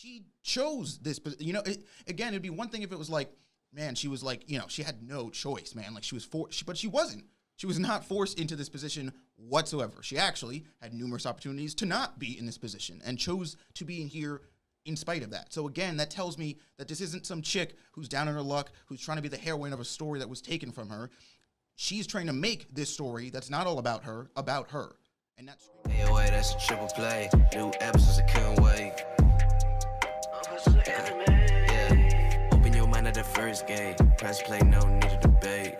she chose this. Again, it'd be one thing if it was like, man, she was like, she had no choice, man. Like she was forced, but she wasn't. She was not forced into this position whatsoever. She actually had numerous opportunities to not be in this position and chose to be in here in spite of that. So again, that tells me that this isn't some chick who's down on her luck, who's trying to be the heroine of a story that was taken from her. She's trying to make this story that's not all about her. And that's AoA, that's a triple play. New episodes, I couldn't wait. Yeah. Open your mind at the first gate. Press play, no need to debate.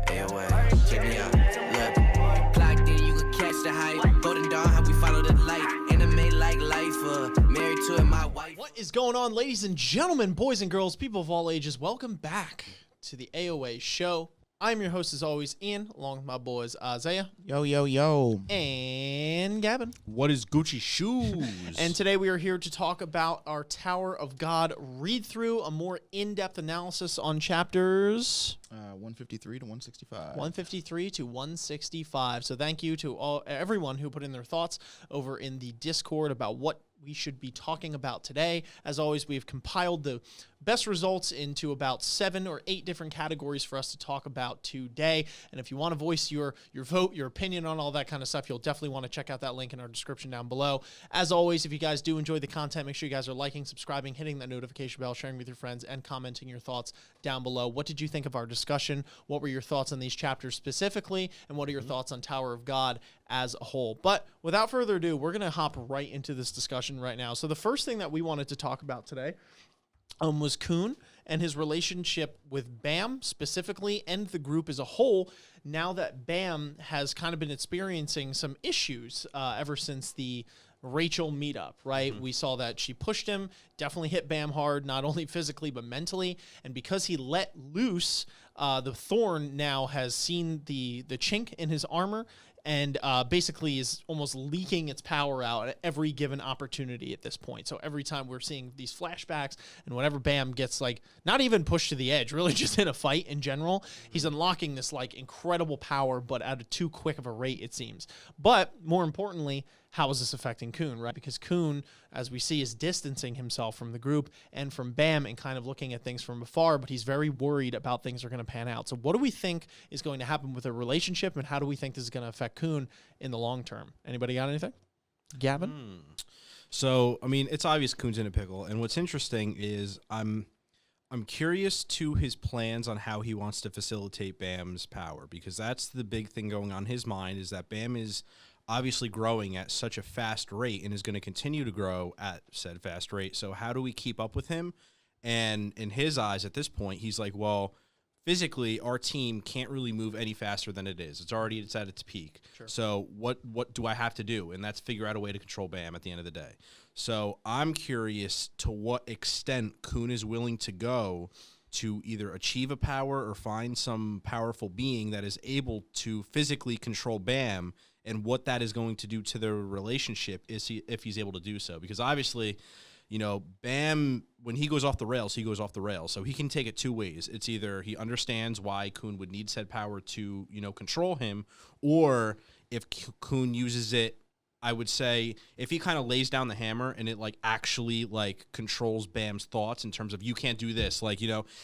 AoA, check me out. Look, plugged in, you can catch the hype. Golden Dawn, how we follow the light. Anime like life, married to it, my wife. What is going on, ladies and gentlemen, boys and girls, people of all ages? Welcome back to the AoA show. I'm your host, as always, Ian, along with my boys, Isaiah. Yo, yo, yo. And Gavin. What is Gucci shoes? And today we are here to talk about our Tower of God read-through, a more in-depth analysis on chapters 153 to 165. 153 to 165. So thank you to everyone who put in their thoughts over in the Discord about what we should be talking about today. As always, we've compiled the best results into about 7 or 8 different categories for us to talk about today. And if you want to voice your vote, your opinion on all that kind of stuff, you'll definitely want to check out that link in our description down below. As always, if you guys do enjoy the content, make sure you guys are liking, subscribing, hitting that notification bell, sharing with your friends, and commenting your thoughts down below. What did you think of our discussion? What were your thoughts on these chapters specifically? And what are your thoughts on Tower of God as a whole? But without further ado, we're going to hop right into this discussion right now. So the first thing that we wanted to talk about today was Khun and his relationship with Bam specifically and the group as a whole, now that Bam has kind of been experiencing some issues ever since the Rachel meetup, right? We saw that she pushed him, definitely hit Bam hard, not only physically but mentally, and because he let loose, the Thorn now has seen the chink in his armor and basically is almost leaking its power out at every given opportunity at this point. So every time we're seeing these flashbacks and whenever Bam gets like, not even pushed to the edge, really just in a fight in general, he's unlocking this like incredible power, but at a too quick of a rate, it seems. But more importantly, how is this affecting Khun, right? Because Khun, as we see, is distancing himself from the group and from Bam and kind of looking at things from afar, but he's very worried about things are going to pan out. So what do we think is going to happen with their relationship, and how do we think this is going to affect Khun in the long term? Anybody got anything? Gavin? So, I mean, it's obvious Khun's in a pickle, and what's interesting is I'm curious to his plans on how he wants to facilitate Bam's power, because that's the big thing going on in his mind, is that Bam is obviously growing at such a fast rate and is going to continue to grow at said fast rate. So how do we keep up with him? And in his eyes at this point, he's like, well, physically our team can't really move any faster than it is. It's at its peak. Sure. So what do I have to do? And that's figure out a way to control Bam at the end of the day. So I'm curious to what extent Khun is willing to go to either achieve a power or find some powerful being that is able to physically control Bam, and what that is going to do to their relationship if he's able to do so. Because obviously, Bam, when he goes off the rails, he goes off the rails. So he can take it 2 ways. It's either he understands why Khun would need said power to, control him, or if Khun uses it, I would say, if he kind of lays down the hammer and it actually controls Bam's thoughts in terms of, you can't do this.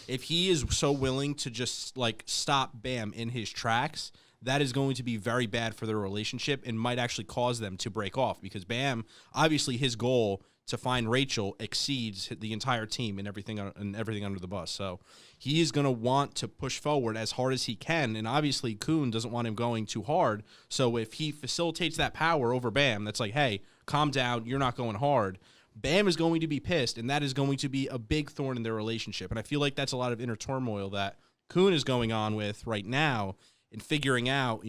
If he is so willing to just stop Bam in his tracks, that is going to be very bad for their relationship and might actually cause them to break off, because Bam, obviously his goal to find Rachel exceeds the entire team and everything under the bus. So he is going to want to push forward as hard as he can, and obviously Khun doesn't want him going too hard. So if he facilitates that power over Bam, that's like, hey, calm down, you're not going hard, Bam is going to be pissed, and that is going to be a big thorn in their relationship. And I feel like that's a lot of inner turmoil that Khun is going on with right now, and figuring out,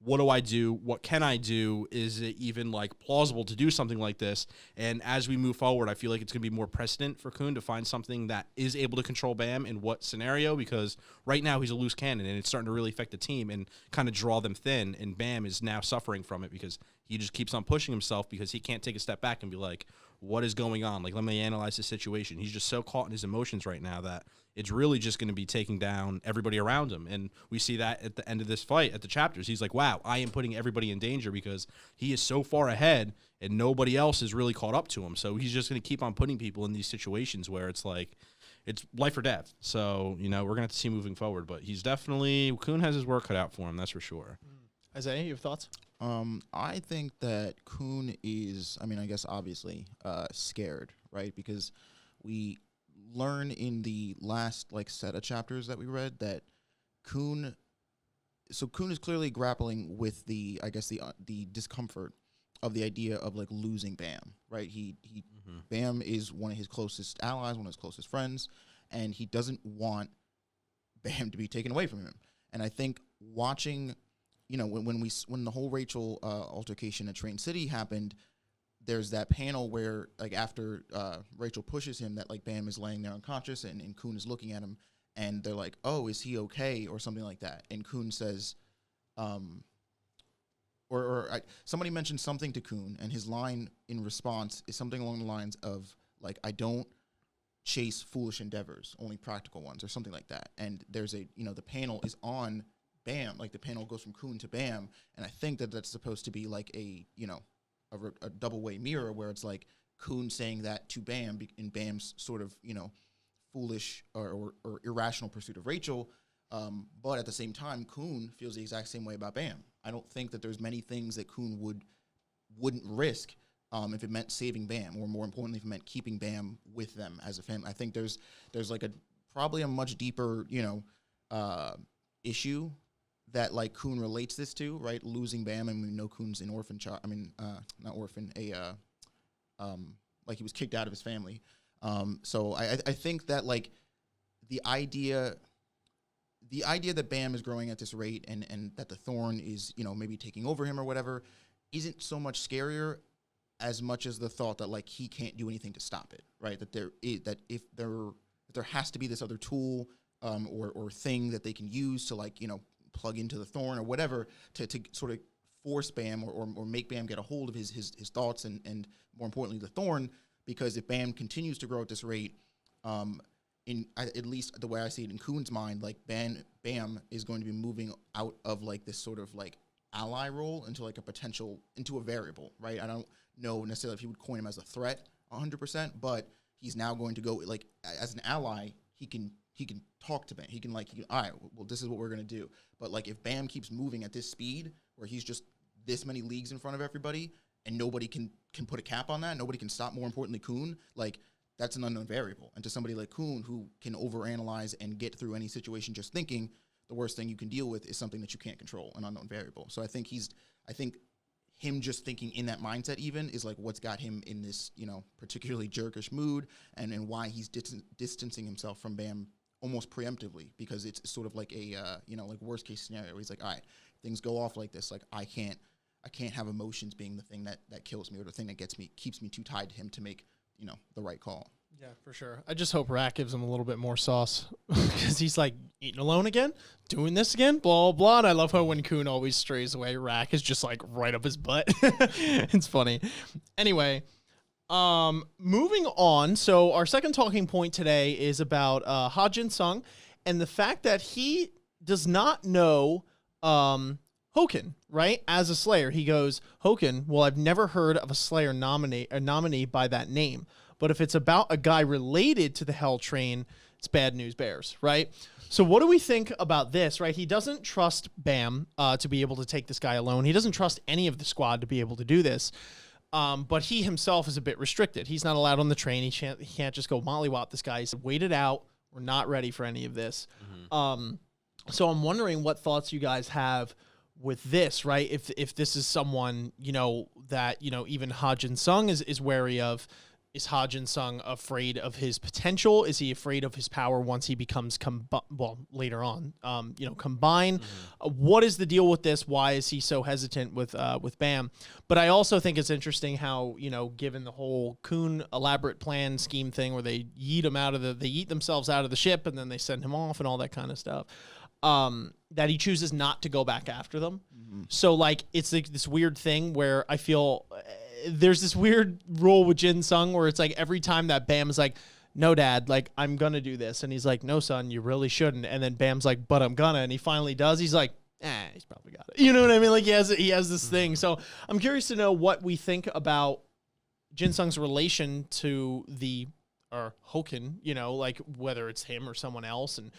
what do I do? What can I do? Is it even plausible to do something like this? And as we move forward, I feel like it's going to be more precedent for Khun to find something that is able to control Bam in what scenario, because right now he's a loose cannon and it's starting to really affect the team and kind of draw them thin. And Bam is now suffering from it because he just keeps on pushing himself, because he can't take a step back and be like, what is going on? Like, let me analyze the situation. He's just so caught in his emotions right now that it's really just going to be taking down everybody around him. And we see that at the end of this fight, at the chapters. He's like, wow, I am putting everybody in danger because he is so far ahead and nobody else is really caught up to him. So he's just going to keep on putting people in these situations where it's like, it's life or death. So, we're going to have to see moving forward. But he's definitely, Kun has his work cut out for him, that's for sure. Isaiah, you have thoughts? I think that Kun is, I guess obviously scared, right? Because we learn in the last set of chapters that we read that Kun is clearly grappling with the discomfort of the idea of losing Bam, right? Bam is one of his closest allies, one of his closest friends, and he doesn't want Bam to be taken away from him. And I think watching, when the whole Rachel altercation at Train City happened, there's that panel where after Rachel pushes him, that Bam is laying there unconscious and Kun is looking at him, and they're like, "Oh, is he okay?" or something like that. And Kun says, somebody mentioned something to Kun, and his line in response is something along the lines of "I don't chase foolish endeavors, only practical ones," or something like that. And there's the panel is on Bam, the panel goes from Kun to Bam, and I think that that's supposed to be a double-way mirror where it's Kun saying that to Bam in Bam's sort of foolish or irrational pursuit of Rachel, but at the same time Kun feels the exact same way about Bam. I don't think that there's many things that Kun wouldn't risk if it meant saving Bam, or more importantly, if it meant keeping Bam with them as a family. I think there's probably a much deeper issue that Kun relates this to, right? Losing Bam, and we know Kun's an orphan child. Not orphan, he was kicked out of his family. So I think that the idea that Bam is growing at this rate and that the Thorn is maybe taking over him or whatever isn't so much scarier as much as the thought that he can't do anything to stop it, right? That there has to be this other tool or thing that they can use to plug into the Thorn or whatever to sort of force Bam or make Bam get a hold of his thoughts and more importantly the Thorn, because if Bam continues to grow at this rate, at least the way I see it in Kun's mind, Bam is going to be moving out of this sort of ally role into into a variable, right? I don't know necessarily if he would coin him as a threat 100%, but he's now going to go as an ally. He can talk to Bam. He can all right, well, this is what we're going to do. But if Bam keeps moving at this speed where he's just this many leagues in front of everybody and nobody can put a cap on that, nobody can stop, more importantly, Kun, that's an unknown variable. And to somebody like Kun who can overanalyze and get through any situation just thinking, the worst thing you can deal with is something that you can't control, an unknown variable. So I think him just thinking in that mindset even is what's got him in this, particularly jerkish mood and why he's distancing himself from Bam almost preemptively, because it's sort of a worst case scenario. He's all right, things go off like this. I can't have emotions being the thing that kills me or the thing that keeps me too tied to him to make, the right call. Yeah, for sure. I just hope Rak gives him a little bit more sauce because he's eating alone again, doing this again, blah, blah. And I love how when Kun always strays away, Rak is just right up his butt. It's funny. Anyway, moving on. So our second talking point today is about Ha-Jin Sung and the fact that he does not know Hoaqin, right? As a Slayer, he goes, Hoaqin, well, I've never heard of a Slayer nominee by that name. But if it's about a guy related to the Hell Train, it's bad news bears, right? So what do we think about this, right? He doesn't trust Bam to be able to take this guy alone. He doesn't trust any of the squad to be able to do this. But he himself is a bit restricted. He's not allowed on the train. He can't just go mollywop this guy. He said, wait it out. We're not ready for any of this. Mm-hmm. So I'm wondering what thoughts you guys have with this, right? If this is someone, that, even Ha-Jin Sung is wary of. Is Ha-Jin Sung afraid of his potential? Is he afraid of his power once he becomes later on, combine? Mm-hmm. What is the deal with this? Why is he so hesitant with Bam? But I also think it's interesting how, given the whole Kun elaborate plan scheme thing where they yeet themselves out of the ship and then they send him off and all that kind of stuff, that he chooses not to go back after them. Mm-hmm. So it's this weird thing where I feel there's this weird rule with Jin Sung where it's like every time that Bam is like, no, Dad, like, I'm going to do this. And he's like, no, son, you really shouldn't. And then Bam's like, but I'm gonna. And he finally does. He's like, he's probably got it. You know what I mean? Like, he has this thing. So I'm curious to know what we think about Jin Sung's relation to Hoaqin, you know, like whether it's him or someone else, and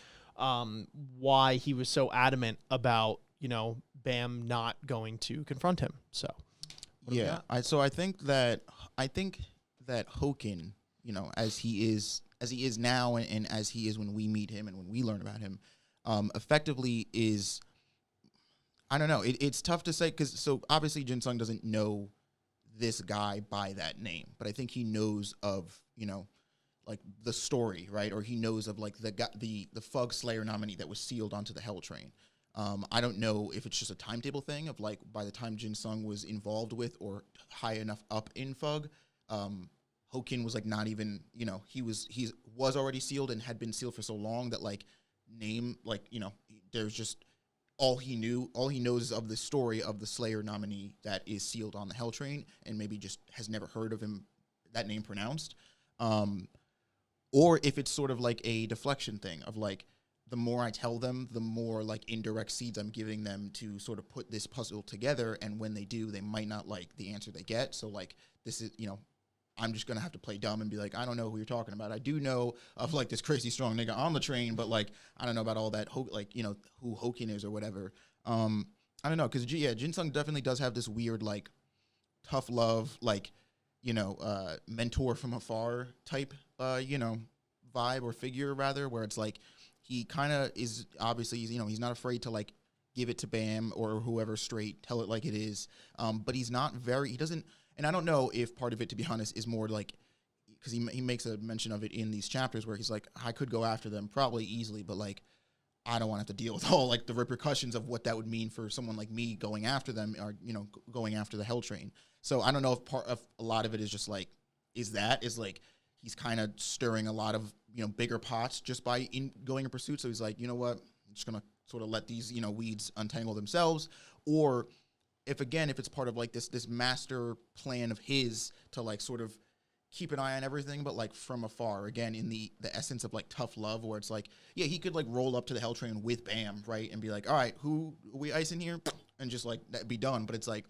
why he was so adamant about, you know, Bam not going to confront him. So, yeah, I think that Hoaqin, you know, as he is now, and as he is when we meet him and when we learn about him, effectively is, I don't know. It's tough to say because so obviously Jin Sung doesn't know this guy by that name, but I think he knows of, you know, like the story, right? Or he knows of like the Fug Slayer nominee that was sealed onto the Hell Train. I don't know if it's just a timetable thing of like by the time Jin Sung was involved with or high enough up in Fug, Hoaqin was like not even, you know, he was already sealed and had been sealed for so long that like name, like, you know, there's just all he knows is of the story of the Slayer nominee that is sealed on the Hell Train and maybe just has never heard of him, that name pronounced. Or if it's sort of like a deflection thing of like, the more I tell them, the more like indirect seeds I'm giving them to sort of put this puzzle together. And when they do, they might not like the answer they get. So like, this is, you know, I'm just going to have to play dumb and be like, I don't know who you're talking about. I do know of like this crazy strong nigga on the train, but like, I don't know about all that, like, you know, who Hoaqin is or whatever. I don't know. Cause Jin Sung definitely does have this weird, like tough love, like, you know, mentor from afar type, you know, vibe or figure rather, where it's like, he kind of is obviously, you know, he's not afraid to like give it to Bam or whoever straight, tell it like it is. But he's not he doesn't, and I don't know if part of it, to be honest, is more like, because he makes a mention of it in these chapters where he's like, I could go after them probably easily, but like, I don't want to have to deal with all like the repercussions of what that would mean for someone like me going after them or, you know, going after the Hell Train. So I don't know if part of a lot of it is just like, is like, he's kind of stirring a lot of, you know, bigger pots just by going in pursuit. So he's like, you know what, I'm just going to sort of let these, you know, weeds untangle themselves. Or if it's part of like this master plan of his to like sort of keep an eye on everything, but like from afar, again, in the essence of like tough love, where it's like, yeah, he could like roll up to the Hell Train with Bam, right? And be like, all right, who are we icing here? And just like that be done. But it's like,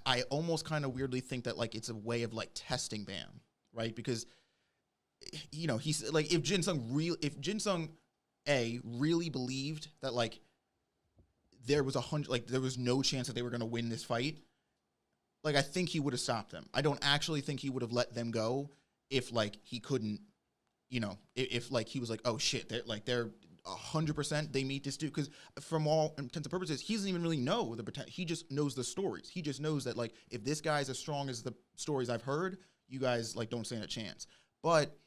I almost kind of weirdly think that like it's a way of like testing Bam, right? Because, you know, he's like, if Jin Sung really believed that like there was no chance that they were going to win this fight, like I think he would have stopped them. I don't actually think he would have let them go if like he couldn't, you know, if like he was like, oh shit, they're 100% they meet this dude, because from all intents and purposes he doesn't even really know the pretend. He just knows the stories. He just knows that like if this guy's as strong as the stories I've heard, you guys like don't stand a chance. But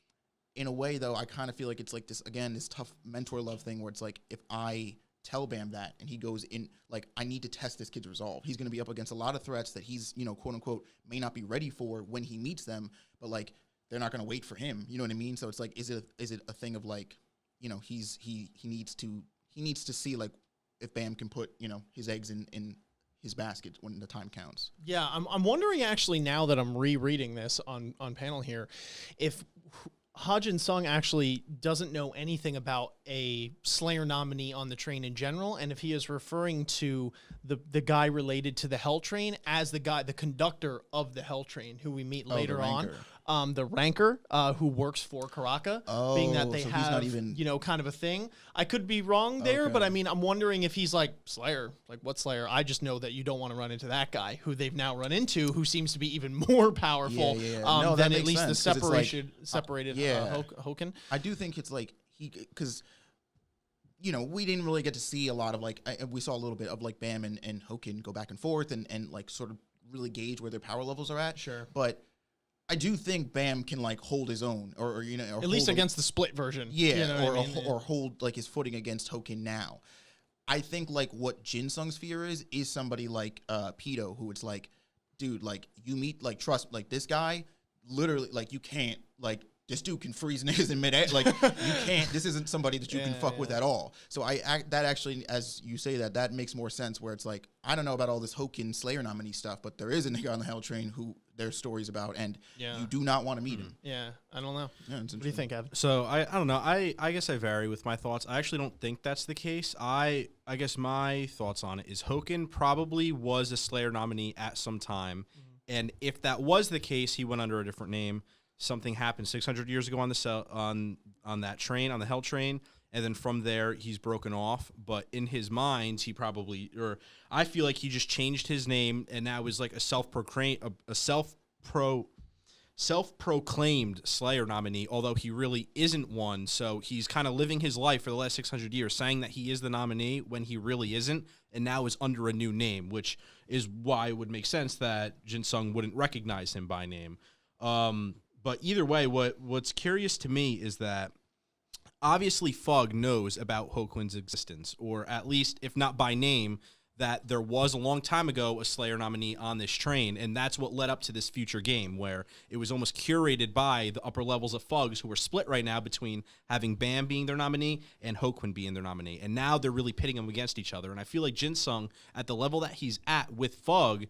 in a way, though, I kind of feel like it's like this, again, this tough mentor love thing where it's like, if I tell Bam that and he goes in, like, I need to test this kid's resolve. He's going to be up against a lot of threats that he's, you know, quote unquote, may not be ready for when he meets them, but like, they're not going to wait for him. You know what I mean? So it's like, is it a thing of like, you know, he needs to see like if Bam can put, you know, his eggs in his basket when the time counts. Yeah, I'm wondering actually, now that I'm rereading this on panel here, if Jin Sung actually doesn't know anything about a Slayer nominee on the train in general, and if he is referring to the guy related to the Hell Train as the conductor of the Hell Train, who we meet later on, the ranker who works for Karaka, being that they have, not even, you know, kind of a thing. I could be wrong there, but I mean, I'm wondering if he's like, Slayer, like what Slayer? I just know that you don't want to run into that guy who they've now run into, who seems to be even more powerful than at least sense, the separated Hoaqin. I do think it's like because, you know, we didn't really get to see a lot of like, we saw a little bit of like Bam and Hoaqin go back and forth and like sort of really gauge where their power levels are at. Sure. But I do think Bam can like hold his own, or you know, or at least against the split version. Yeah, you know or hold like his footing against Hoaqin now. I think like what Jin Sung's fear is somebody like Pito, who it's like, dude, like you meet, like trust, like this guy, literally, like you can't like this dude can freeze niggas in midair. Like, you can't. This isn't somebody that you can fuck with at all. So that actually, as you say that makes more sense. Where it's like, I don't know about all this Hoaqin Slayer nominee stuff, but there is a nigga on the Hell Train who there's stories about, and you do not want to meet him. Yeah, I don't know. Yeah, what do you think, Evan? So I don't know. I guess I vary with my thoughts. I actually don't think that's the case. I guess my thoughts on it is Hoaqin probably was a Slayer nominee at some time, and if that was the case, he went under a different name. Something happened 600 years ago on the on that train, on the Hell Train, and then from there he's broken off. But in his mind, he probably, or I feel like he just changed his name and now is like a self-proclaimed Slayer nominee, although he really isn't one. So he's kind of living his life for the last 600 years, saying that he is the nominee when he really isn't, and now is under a new name, which is why it would make sense that Jin Sung wouldn't recognize him by name. But either way, what's curious to me is that obviously Fug knows about Hoaqin's existence, or at least, if not by name, that there was a long time ago a Slayer nominee on this train, and that's what led up to this future game, where it was almost curated by the upper levels of Fugs, who are split right now between having Bam being their nominee and Hoaqin being their nominee, and now they're really pitting them against each other. And I feel like Jin Sung, at the level that he's at with Fug,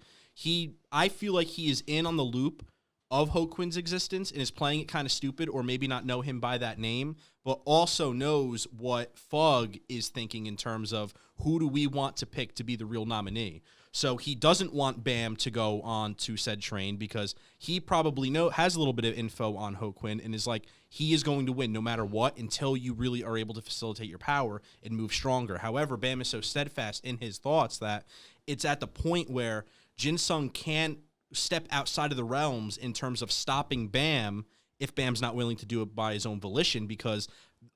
I feel like he is in on the loop of Hoaqin's existence and is playing it kind of stupid, or maybe not know him by that name, but also knows what Fug is thinking in terms of who do we want to pick to be the real nominee. So he doesn't want Bam to go on to said train because he probably has a little bit of info on Hoaqin and is like, he is going to win no matter what until you really are able to facilitate your power and move stronger. However, Bam is so steadfast in his thoughts that it's at the point where Jin Sung can't step outside of the realms in terms of stopping Bam if Bam's not willing to do it by his own volition, because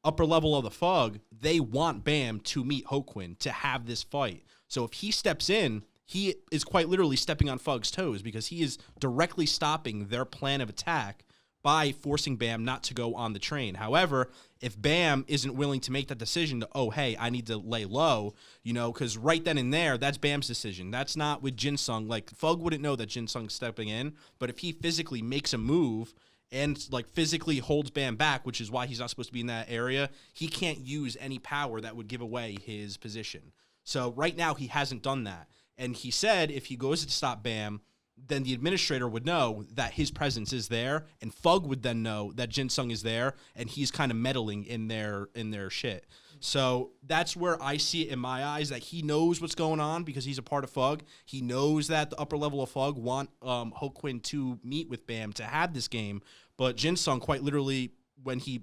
upper level of the Fug, they want Bam to meet Hoaqin, to have this fight. So if he steps in, he is quite literally stepping on Fug's toes, because he is directly stopping their plan of attack by forcing Bam not to go on the train. However, if Bam isn't willing to make that decision to, oh, hey, I need to lay low, because right then and there, that's Bam's decision. That's not with Jin Sung. Like, Fug wouldn't know that Jin Sung's stepping in, but if he physically makes a move and, like, physically holds Bam back, which is why he's not supposed to be in that area, he can't use any power that would give away his position. So right now, he hasn't done that. And he said if he goes to stop Bam, then the administrator would know that his presence is there, and Fug would then know that Jin Sung is there, and he's kind of meddling in their shit. So that's where I see it in my eyes, that he knows what's going on because he's a part of Fug. He knows that the upper level of Fug want Hoaqin to meet with Bam to have this game, but Jin Sung quite literally,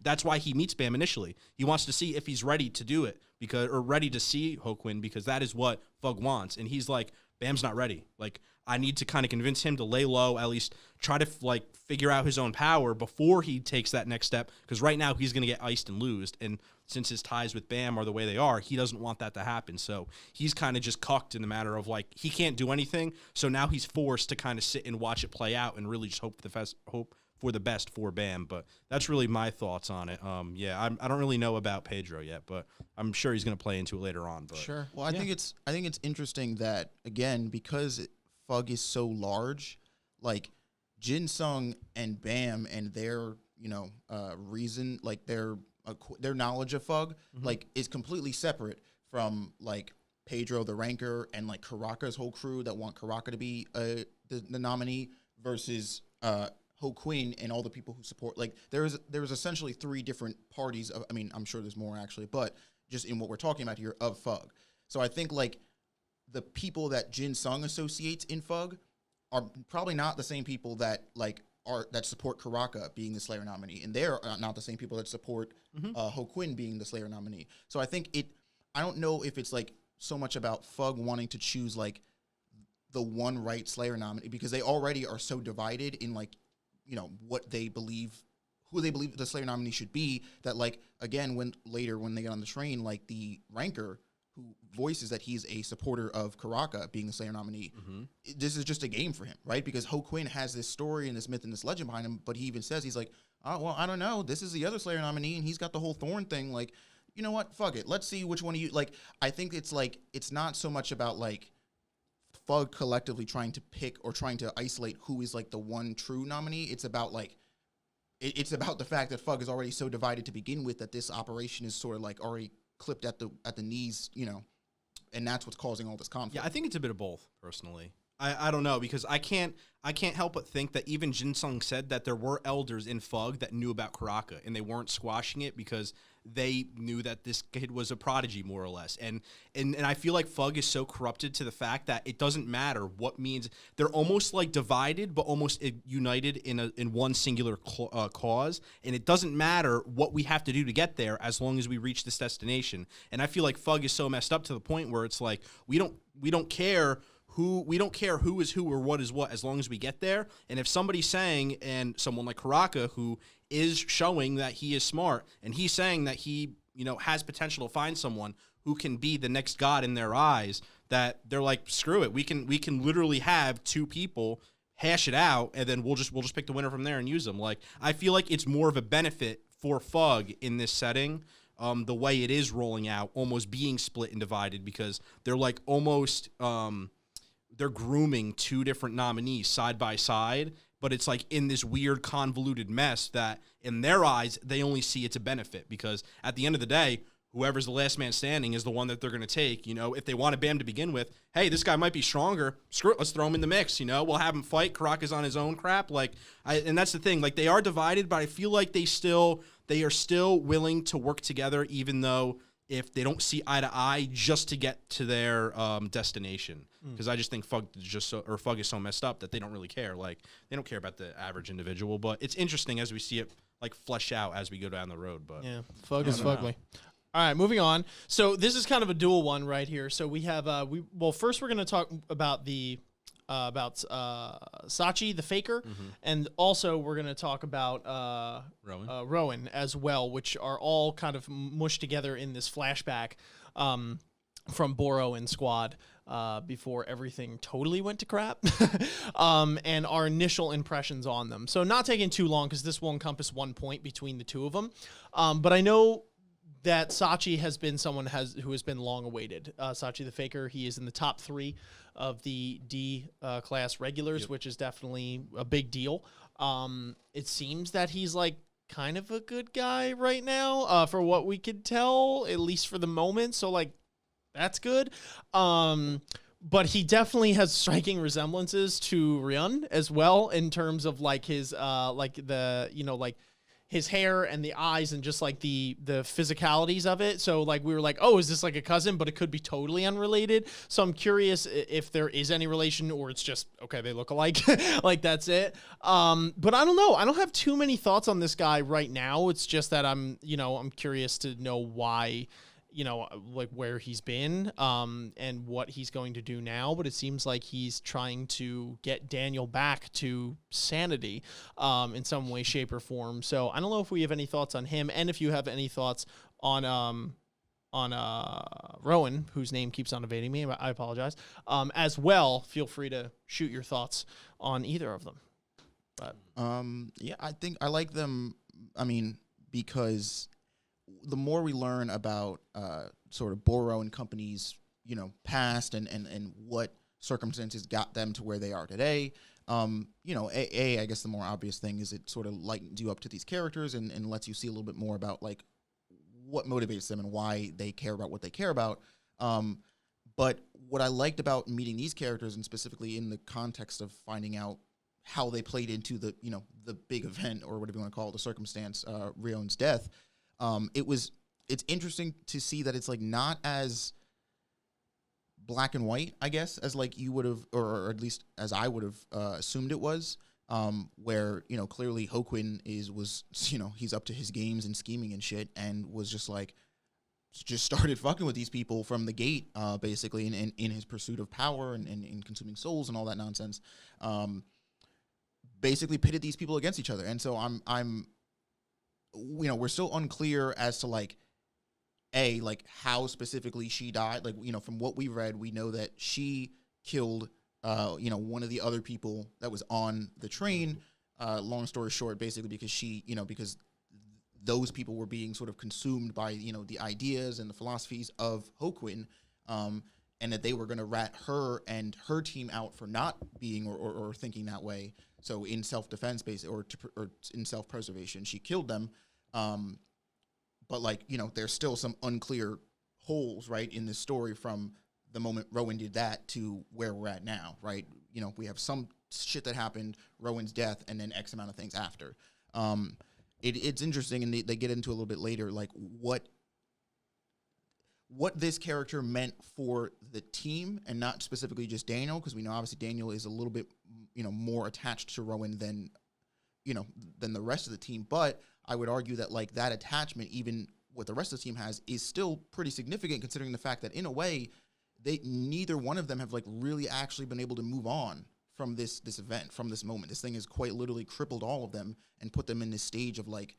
that's why he meets Bam initially. He wants to see if he's ready to do it, or ready to see Hoaqin, because that is what Fug wants. And he's like, Bam's not ready. Like, I need to kind of convince him to lay low, at least try to figure out his own power before he takes that next step, because right now he's going to get iced and losed. And since his ties with Bam are the way they are, he doesn't want that to happen. So he's kind of just cucked in the matter of, like, he can't do anything. So now he's forced to kind of sit and watch it play out and really just hope for the best for Bam. But that's really my thoughts on it. I don't really know about Pedro yet, but I'm sure he's going to play into it later on. But sure. Well, I think it's interesting that, again, because Fug is so large, like Jin Sung and Bam and their reason, like their knowledge of Fug, like, is completely separate from, like, Pedro the Ranker and, like, Karaka's whole crew that want Karaka to be the nominee versus Hoaqin and all the people who support. Like, there's essentially three different parties of, I mean, I'm sure there's more actually, but just in what we're talking about here, of Fug. So I think, like, the people that Jin Sung associates in Fug are probably not the same people that, like, that support Karaka being the Slayer nominee, and they're not the same people that support Hoaqin being the Slayer nominee. So I think I don't know if it's, like, so much about Fug wanting to choose, like, the one right Slayer nominee, because they already are so divided in, like, what they believe, who they believe the Slayer nominee should be, that, like, again, when they get on the train, like, the Ranker who voices that he's a supporter of Karaka being the Slayer nominee, this is just a game for him, right? Because Hoaqin has this story and this myth and this legend behind him, but he even says, he's like, oh, well, I don't know, this is the other Slayer nominee, and he's got the whole Thorn thing, like, you know what, fuck it, let's see which one of you, like, I think it's, like, it's not so much about, like, Fug collectively trying to pick or trying to isolate who is, like, the one true nominee. It's about, like, it's about the fact that Fug is already so divided to begin with that this operation is sort of like already clipped at the knees, and that's what's causing all this conflict. Yeah, I think it's a bit of both, personally. I don't know, because I can't help but think that even Jinsung said that there were elders in Fug that knew about Karaka, and they weren't squashing it because they knew that this kid was a prodigy, more or less. And I feel like Fug is so corrupted to the fact that it doesn't matter what means. They're almost like divided, but almost united in one singular cause. And it doesn't matter what we have to do to get there as long as we reach this destination. And I feel like Fug is so messed up to the point where it's like we don't care who is who or what is what as long as we get there. And if somebody's saying, and someone like Karaka, who is showing that he is smart, and he's saying that he, has potential to find someone who can be the next god in their eyes, that they're like, screw it. We can literally have two people hash it out, and then we'll just pick the winner from there and use them. Like, I feel like it's more of a benefit for Fug in this setting, the way it is rolling out, almost being split and divided, because they're like almost they're grooming two different nominees side by side, but it's like in this weird convoluted mess that in their eyes, they only see it's a benefit, because at the end of the day, whoever's the last man standing is the one that they're going to take. If they wanted Bam to begin with, hey, this guy might be stronger. Screw it, let's throw him in the mix. We'll have him fight. Karaka's on his own crap. And that's the thing. Like, they are divided, but I feel like they are still willing to work together, even though if they don't see eye to eye, just to get to their destination. Because I just think Fug is so messed up that they don't really care. Like, they don't care about the average individual. But it's interesting as we see it like flesh out as we go down the road. But yeah, Fug is fugly. All right, moving on. So this is kind of a dual one right here. So we have first we're going to talk about Sachi the Faker, and also we're going to talk about Rowan as well, which are all kind of mushed together in this flashback from Boro and Squad before everything totally went to crap, and our initial impressions on them. So not taking too long, because this will encompass 1 point between the two of them, but I know that Sachi has been someone who has been long awaited. Sachi the Faker, he is in the top 3 of the D class regulars, which is definitely a big deal. It seems that he's like kind of a good guy right now, for what we could tell, at least for the moment. So like, that's good. But he definitely has striking resemblances to Ryun as well, in terms of like his his hair and the eyes and just like the physicalities of it. So like we were like, oh, is this like a cousin? But it could be totally unrelated. So I'm curious if there is any relation, or it's just, okay, they look alike. Like, that's it. But I don't know. I don't have too many thoughts on this guy right now. It's just that I'm curious to know why, like where he's been, and what he's going to do now. But it seems like he's trying to get Daniel back to sanity, in some way, shape, or form. So I don't know if we have any thoughts on him, and if you have any thoughts on Rowan, whose name keeps on evading me. I apologize. As well, feel free to shoot your thoughts on either of them. But yeah, I think I like them. I mean, because the more we learn about sort of Boro and company's, past and what circumstances got them to where they are today, I guess the more obvious thing is it sort of lightens you up to these characters and lets you see a little bit more about like what motivates them and why they care about what they care about. But what I liked about meeting these characters, and specifically in the context of finding out how they played into the big event, or whatever you want to call it, the circumstance, Ryun's death. It's interesting to see that it's like not as black and white, I guess, as like you would have, or at least as I would have assumed it was, where, clearly Hoaqin was he's up to his games and scheming and shit, and was just started fucking with these people from the gate, basically, in his pursuit of power and in consuming souls and all that nonsense. Basically pitted these people against each other. And so I'm we're still unclear as to like how specifically she died. Like, from what we read, we know that she killed one of the other people that was on the train. Long story short, basically because because those people were being sort of consumed by the ideas and the philosophies of Hoaqin, and that they were going to rat her and her team out for not being or thinking that way. So in self-defense, or in self-preservation, she killed them. But like, you know, there's still some unclear holes, right, in this story from the moment Rowan did that to where we're at now, right? You know, we have some shit that happened, Rowan's death, and then X amount of things after. It's interesting, and they get into a little bit later, like what this character meant for the team, and not specifically just Daniel, because we know obviously Daniel is a little bit, you know, more attached to Rowan than the rest of the team. But I would argue that like that attachment, even what the rest of the team has, is still pretty significant, considering the fact that in a way, neither one of them have like really actually been able to move on from this event, from this moment. This thing has quite literally crippled all of them and put them in this stage of like,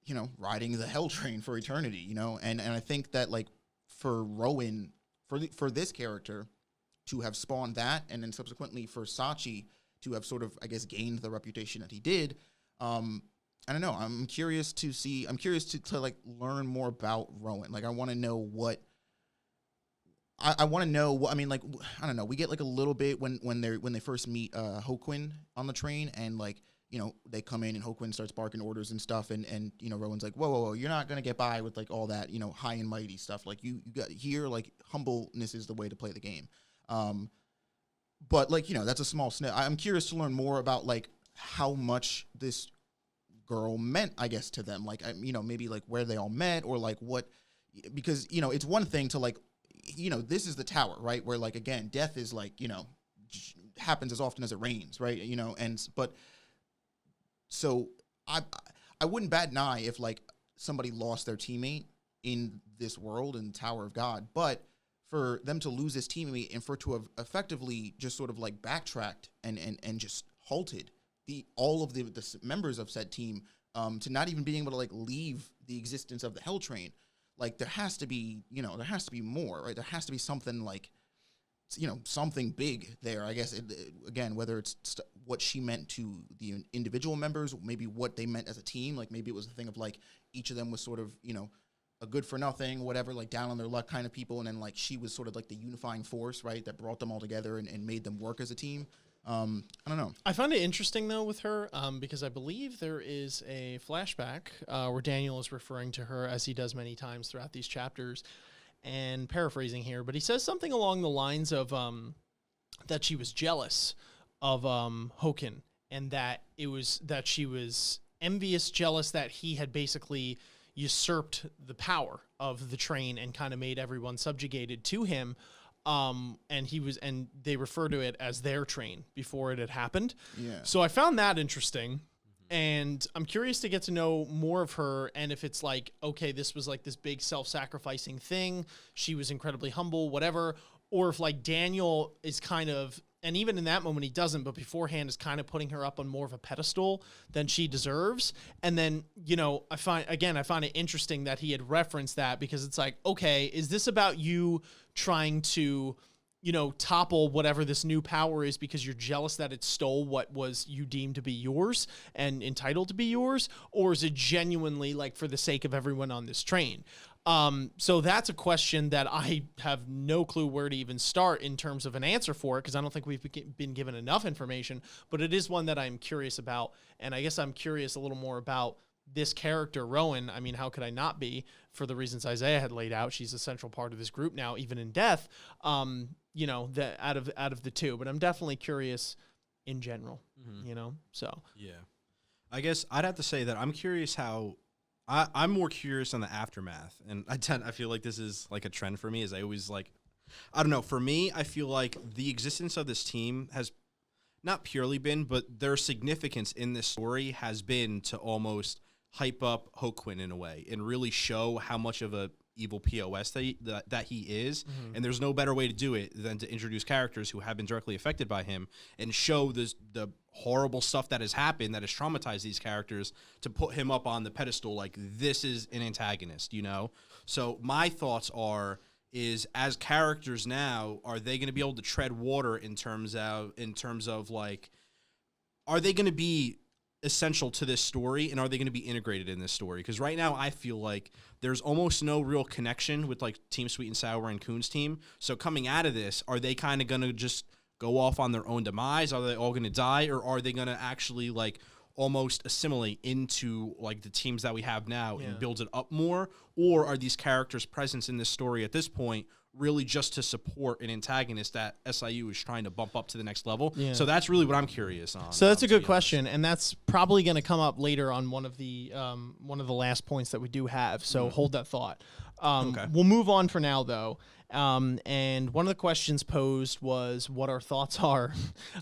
you know, riding the hell train for eternity, you know? And I think that like for Rowan, for this character to have spawned that, and then subsequently for Sachi to have sort of, I guess, gained the reputation that he did, I don't know. I'm curious to like learn more about Rowan. Like I want to know what, I want to know what, I mean, like, I don't know. We get like a little bit when they first meet Hoaqin on the train, and like, you know, they come in and Hoaqin starts barking orders and stuff, and you know, Rowan's like, whoa, you're not gonna get by with like all that, you know, high and mighty stuff. Like you got here, like humbleness is the way to play the game. But like, you know, that's a small snip. I'm curious to learn more about like how much this girl meant, I guess, to them. Like, you know, maybe like where they all met, or like what, because, you know, it's one thing to like, you know, this is the tower, right? Where like, again, death is like, you know, happens as often as it rains, right? You know, but so I wouldn't bat an eye if like somebody lost their teammate in this world, in the Tower of God, but for them to lose this teammate and for it to have effectively just sort of like backtracked and just halted all of the members of said team, to not even being able to like leave the existence of the Hell Train. Like there has to be more, right? There has to be something like, you know, something big there, I guess. Again, whether it's what she meant to the individual members, maybe what they meant as a team. Like maybe it was a thing of like each of them was sort of, you know, a good for nothing, whatever, like down on their luck kind of people. And then like she was sort of like the unifying force, right, that brought them all together and made them work as a team. I don't know. I find it interesting though with her, because I believe there is a flashback where Daniel is referring to her, as he does many times throughout these chapters, and paraphrasing here, but he says something along the lines of that she was jealous of Hoaqin, and that she was envious, jealous that he had basically usurped the power of the train and kind of made everyone subjugated to him. And they refer to it as their train before it had happened. Yeah. So I found that interesting. And I'm curious to get to know more of her, and if it's like, okay, this was like this big self-sacrificing thing, she was incredibly humble, whatever, or if like Daniel is kind of, and even in that moment he doesn't, but beforehand is kind of putting her up on more of a pedestal than she deserves. And then, you know, I find it interesting that he had referenced that, because it's like, okay, is this about you trying to, you know, topple whatever this new power is because you're jealous that it stole what was you deemed to be yours and entitled to be yours? Or is it genuinely like for the sake of everyone on this train? So that's a question that I have no clue where to even start in terms of an answer for it, because I don't think we've been given enough information, but it is one that I'm curious about. And I guess I'm curious a little more about this character, Rowan. I mean, how could I not be, for the reasons Isaiah had laid out? She's a central part of this group now, even in death, you know, that out of the two, but I'm definitely curious in general, you know, so. Yeah. I guess I'd have to say that I'm curious how, I'm more curious on the aftermath, and I feel like this is like a trend for me, is I always like, I don't know, for me, I feel like the existence of this team has not purely been, but their significance in this story has been to almost hype up Hoaqin in a way and really show how much of a evil POS that he is. And there's no better way to do it than to introduce characters who have been directly affected by him and show the horrible stuff that has happened that has traumatized these characters, to put him up on the pedestal like this is an antagonist, you know? So my thoughts is as characters now, are they going to be able to tread water in terms of like, are they going to be essential to this story, and are they going to be integrated in this story? Because right now I feel like there's almost no real connection with like Team Sweet and Sour and Coon's team. So coming out of this, are they kind of going to just go off on their own demise? Are they all going to die, or are they going to actually like almost assimilate into like the teams that we have now and build it up more? Or are these characters' presence in this story at this point really just to support an antagonist that SIU is trying to bump up to the next level? Yeah. So that's really what I'm curious on. So that's a good question, and that's probably going to come up later on one of the last points that we do have. So hold that thought. Okay. We'll move on for now, though. And one of the questions posed was what our thoughts are,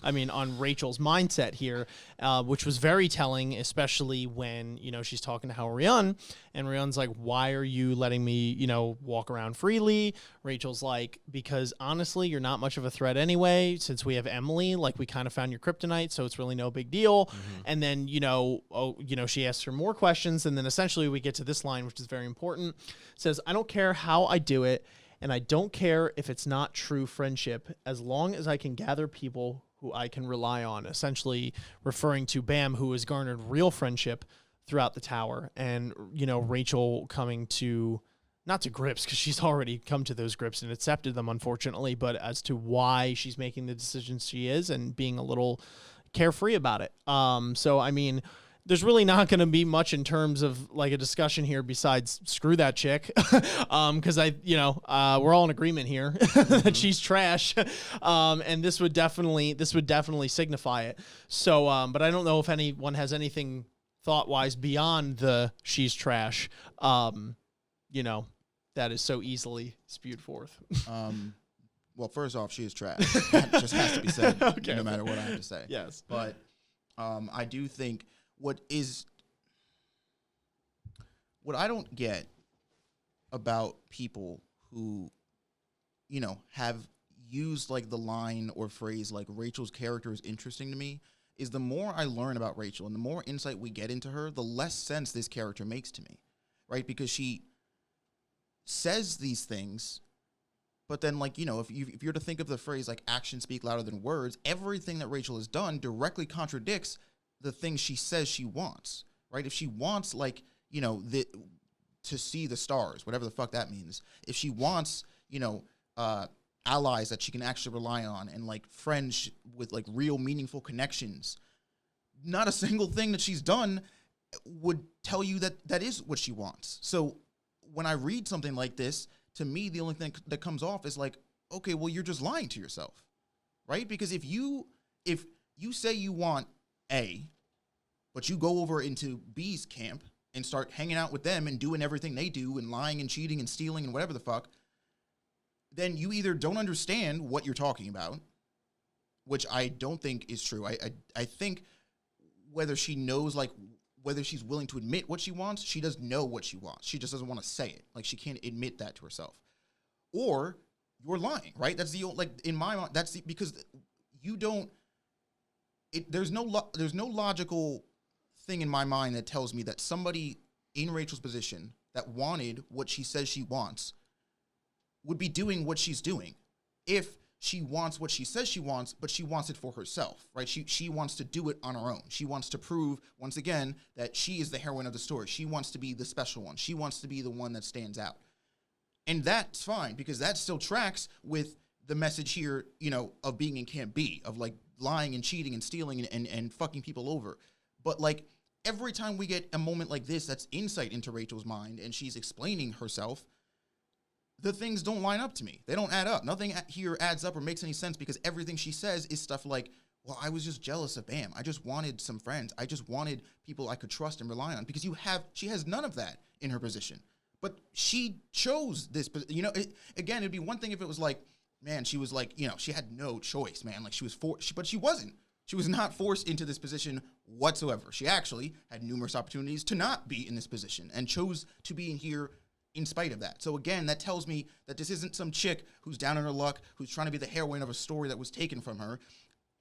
on Rachel's mindset here, which was very telling, especially when, she's talking to Hoaqin, and Rion's like, why are you letting me, walk around freely? Rachel's like, because honestly, you're not much of a threat anyway, since we have Emily, like we kind of found your kryptonite, so it's really no big deal. And then, she asks her more questions, and then essentially we get to this line, which is very important. It says, I don't care how I do it, and I don't care if it's not true friendship, as long as I can gather people who I can rely on, essentially referring to Bam, who has garnered real friendship throughout the tower. And, Rachel coming to, not to grips, because she's already come to those grips and accepted them, unfortunately, but as to why she's making the decisions she is and being a little carefree about it. There's really not going to be much in terms of like a discussion here besides screw that chick. Cause we're all in agreement here that she's trash. And this would definitely signify it. So, but I don't know if anyone has anything thought wise beyond the she's trash, that is so easily spewed forth. Well, first off, she is trash. That just has to be said, Okay. no matter what I have to say. Yes. But I do think what I don't get about people who, have used like the line or phrase like Rachel's character is interesting to me is the more I learn about Rachel and the more insight we get into her, the less sense this character makes to me, right? Because she says these things, but then like, if you're to think of the phrase like actions speak louder than words, everything that Rachel has done directly contradicts the things she says she wants, right? If she wants like, to see the stars, whatever the fuck that means. If she wants, allies that she can actually rely on and like friends with like real meaningful connections, not a single thing that she's done would tell you that that is what she wants. So when I read something like this, to me, the only thing that comes off is like, okay, well, you're just lying to yourself, right? Because if you say you want A, but you go over into B's camp and start hanging out with them and doing everything they do and lying and cheating and stealing and whatever the fuck, then you either don't understand what you're talking about, which I don't think is true. I think whether she knows, like, whether she's willing to admit what she wants, she does know what she wants. She just doesn't want to say it. Like, she can't admit that to herself. Or you're lying, right? That's the, like, in my mind, that's the, because you don't, there's no logical thing in my mind that tells me that somebody in Rachel's position that wanted what she says she wants would be doing what she's doing if she wants what she says she wants, but she wants it for herself, right? She wants to do it on her own. She wants to prove, once again, that she is the heroine of the story. She wants to be the special one. She wants to be the one that stands out. And that's fine, because that still tracks with the message here, of being in Camp B, of like lying and cheating and stealing and fucking people over. But like every time we get a moment like this, that's insight into Rachel's mind and she's explaining herself, the things don't line up to me. They don't add up. Nothing here adds up or makes any sense, because everything she says is stuff like, well, I was just jealous of Bam. I just wanted some friends. I just wanted people I could trust and rely on, because she has none of that in her position. But she chose this, again, it'd be one thing if it was like, man, she was like, she had no choice, man. Like she was but she wasn't. She was not forced into this position whatsoever. She actually had numerous opportunities to not be in this position and chose to be in here in spite of that. So again, that tells me that this isn't some chick who's down on her luck, who's trying to be the heroine of a story that was taken from her.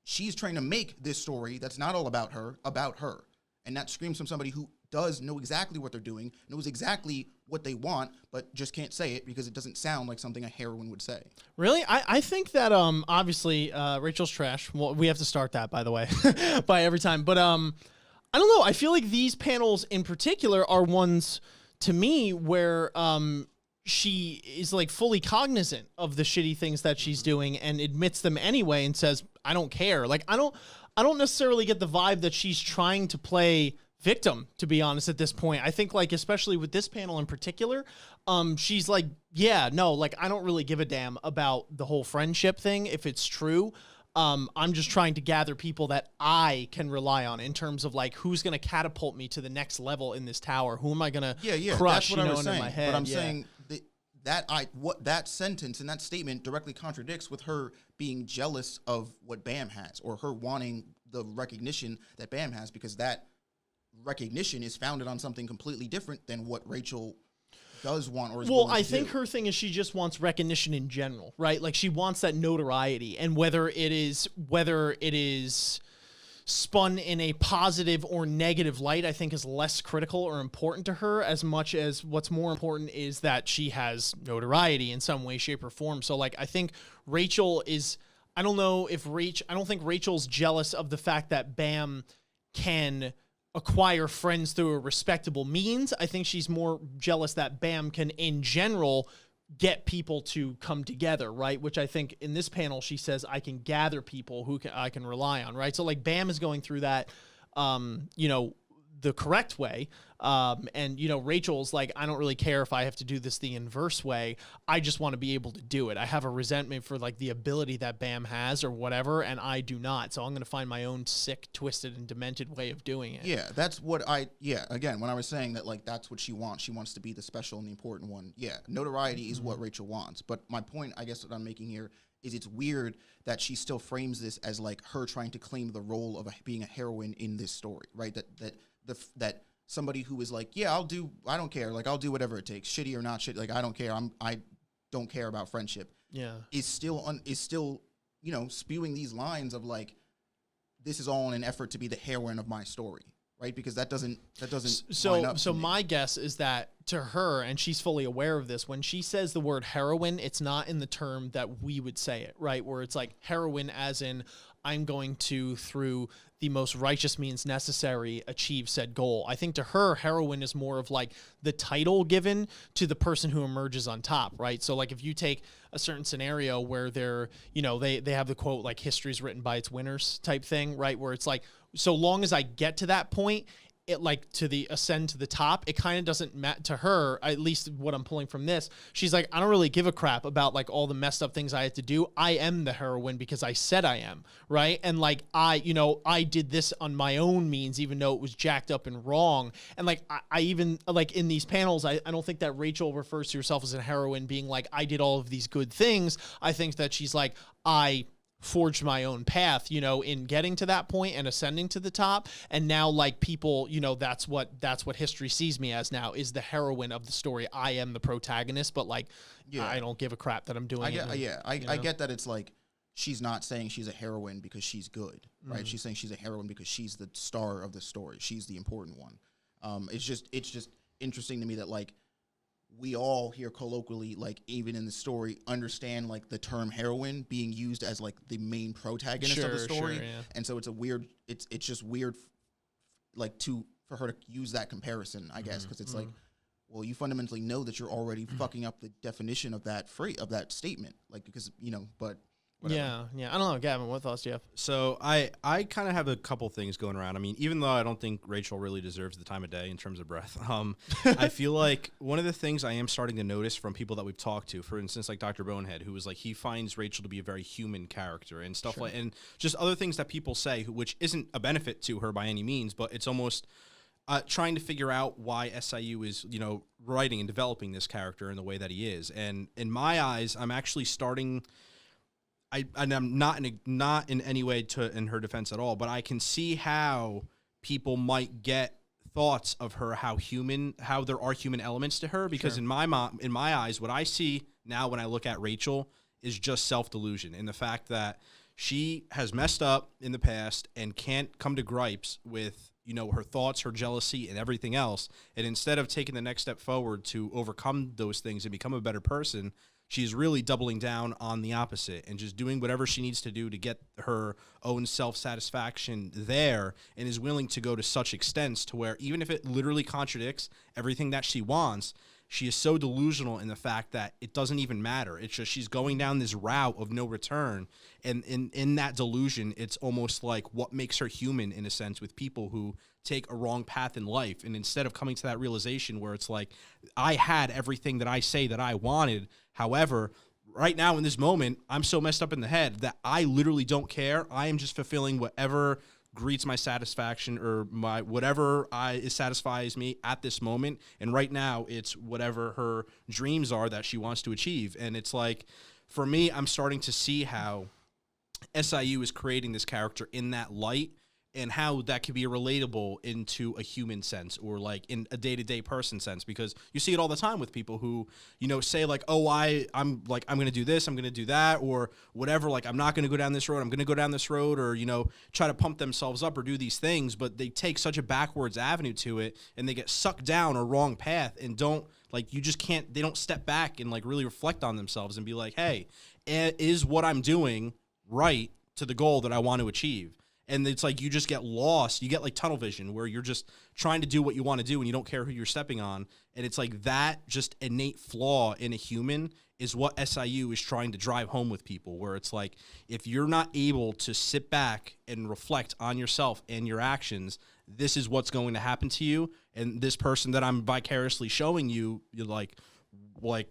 She's trying to make this story that's not all about her. And that screams from somebody who does know exactly what they're doing, knows exactly what they want, but just can't say it because it doesn't sound like something a heroine would say. Really? I think that obviously Rachel's trash. Well, we have to start that, by the way, by every time. But I don't know. I feel like these panels in particular are ones, to me, where she is like fully cognizant of the shitty things that she's doing and admits them anyway and says, I don't care. Like, I don't necessarily get the vibe that she's trying to play victim, to be honest, at this point. I think, like, especially with this panel in particular, she's like, yeah, no, like, I don't really give a damn about the whole friendship thing if it's true. I'm just trying to gather people that I can rely on in terms of like who's going to catapult me to the next level in this tower. Who am I going to crush? That's what I was under saying. my head. But I'm saying that sentence and that statement directly contradicts with her being jealous of what Bam has, or her wanting the recognition that Bam has, because that recognition is founded on something completely different than what Rachel does want or is willing I to think do. her thing is she just wants recognition in general, right? Like she wants that notoriety, and whether it is spun in a positive or negative light, I think is less critical or important to her, as much as what's more important is that she has notoriety in some way, shape, or form. So like I think Rachel is, I don't think Rachel's jealous of the fact that Bam can acquire friends through a respectable means. I think she's more jealous that Bam can, in general, get people to come together, right? Which I think in this panel, she says, I can gather people who I can rely on, right? So like Bam is going through that, the correct way. And Rachel's like, I don't really care if I have to do this the inverse way. I just want to be able to do it. I have a resentment for like the ability that Bam has or whatever, and I do not. So I'm going to find my own sick, twisted, and demented way of doing it. Yeah, that's what again, when I was saying that, like, that's what she wants. She wants to be the special and the important one. Yeah, notoriety is what Rachel wants. But my point, I guess, what I'm making here is it's weird that she still frames this as like her trying to claim the role of being a heroine in this story, right? That somebody who is like, yeah, I don't care. Like, I'll do whatever it takes, shitty or not shitty. Like, I don't care. I don't care about friendship. Yeah. Is still, spewing these lines of like, this is all in an effort to be the heroine of my story. Right. Because that doesn't line up So to me. my guess is that to her, and she's fully aware of this, when she says the word heroine, it's not in the term that we would say it, right? Where it's like heroine as in, I'm going to, through the most righteous means necessary, achieve said goal. I think to her, heroine is more of like the title given to the person who emerges on top, right? So like if you take a certain scenario where they're, they have the quote like history's written by its winners type thing, right? Where it's like, so long as I get to that point, it like to the ascend to the top, it kind of doesn't matter to her, at least what I'm pulling from this. She's like, I don't really give a crap about like all the messed up things I had to do. I am the heroine because I said I am, right? And like I did this on my own means, even though it was jacked up and wrong. And like I even like in these panels, I don't think that Rachel refers to herself as a heroine being like, I did all of these good things. I think that she's like, I forged my own path, in getting to that point and ascending to the top. And now like people, that's what history sees me as now, is the heroine of the story. I am the protagonist, but like, I don't give a crap that I'm doing it. I get that. It's like, she's not saying she's a heroine because she's good, right? She's saying she's a heroine because she's the star of the story. She's the important one. It's just interesting to me that like, we all here colloquially, like even in the story, understand like the term heroine being used as like the main protagonist of the story. Sure, yeah. And so it's just weird like for her to use that comparison, I guess, because it's like, well, you fundamentally know that you're already fucking up the definition of that statement, like, because but whatever. Yeah. I don't know, Gavin, what thoughts do you have? So I kind of have a couple things going around. I mean, even though I don't think Rachel really deserves the time of day in terms of breath, I feel like one of the things I am starting to notice from people that we've talked to, for instance, like Dr. Bonehead, who was like, he finds Rachel to be a very human character and stuff like, and just other things that people say, which isn't a benefit to her by any means, but it's almost trying to figure out why SIU is, writing and developing this character in the way that he is. And in my eyes, I'm actually starting... I'm not in any way in her defense at all, but I can see how people might get thoughts of her, how there are human elements to her, because in my eyes, what I see now when I look at Rachel is just self-delusion, in the fact that she has messed up in the past and can't come to gripes with her thoughts, her jealousy, and everything else. And instead of taking the next step forward to overcome those things and become a better person, she's really doubling down on the opposite and just doing whatever she needs to do to get her own self-satisfaction there, and is willing to go to such extents to where even if it literally contradicts everything that she wants, she is so delusional in the fact that it doesn't even matter. It's just she's going down this route of no return. And in that delusion, it's almost like what makes her human in a sense with people who take a wrong path in life. And instead of coming to that realization where it's like, I had everything that I say that I wanted. However, right now in this moment, I'm so messed up in the head that I literally don't care. I am just fulfilling whatever greets my satisfaction or my whatever it satisfies me at this moment. And right now it's whatever her dreams are that she wants to achieve. And it's like, for me, I'm starting to see how SIU is creating this character in that light and how that can be relatable into a human sense or like in a day-to-day person sense, because you see it all the time with people who, you know, say like, oh, I'm going to do this, I'm going to do that, or whatever. Like, I'm not going to go down this road, I'm going to go down this road, or, you know, try to pump themselves up or do these things, but they take such a backwards avenue to it and they get sucked down a wrong path and don't, like, you just can't, they don't step back and like really reflect on themselves and be like, hey, is what I'm doing right to the goal that I want to achieve? And it's like you just get lost. You get like tunnel vision where you're just trying to do what you want to do and you don't care who you're stepping on. And it's like that just innate flaw in a human is what SIU is trying to drive home with people, where it's like if you're not able to sit back and reflect on yourself and your actions, this is what's going to happen to you. And this person that I'm vicariously showing you, you're like oh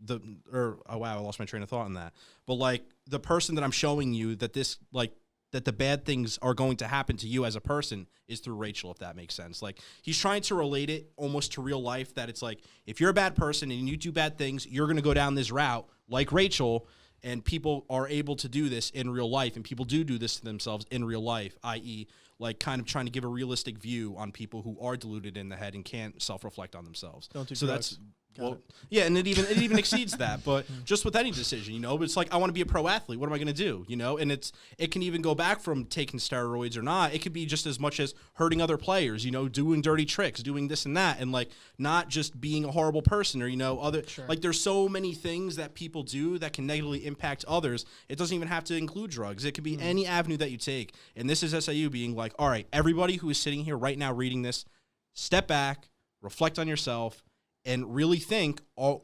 wow, I lost my train of thought on that. But like the person that I'm showing you that this like that the bad things are going to happen to you as a person is through Rachel, if that makes sense. Like he's trying to relate it almost to real life, that it's like if you're a bad person and you do bad things, you're going to go down this route like Rachel, and people are able to do this in real life, and people do this to themselves in real life, i.e. like kind of trying to give a realistic view on people who are deluded in the head and can't self-reflect on themselves. Don't do so drugs. That's well, yeah, and it even exceeds that. But just with any decision, you know, it's like I want to be a pro athlete. What am I going to do? You know, and it can even go back from taking steroids or not. It could be just as much as hurting other players. You know, doing dirty tricks, doing this and that, and like not just being a horrible person or like there's so many things that people do that can negatively impact others. It doesn't even have to include drugs. It could be any avenue that you take. And this is SIU being like, all right, everybody who is sitting here right now reading this, step back, reflect on yourself, and really think,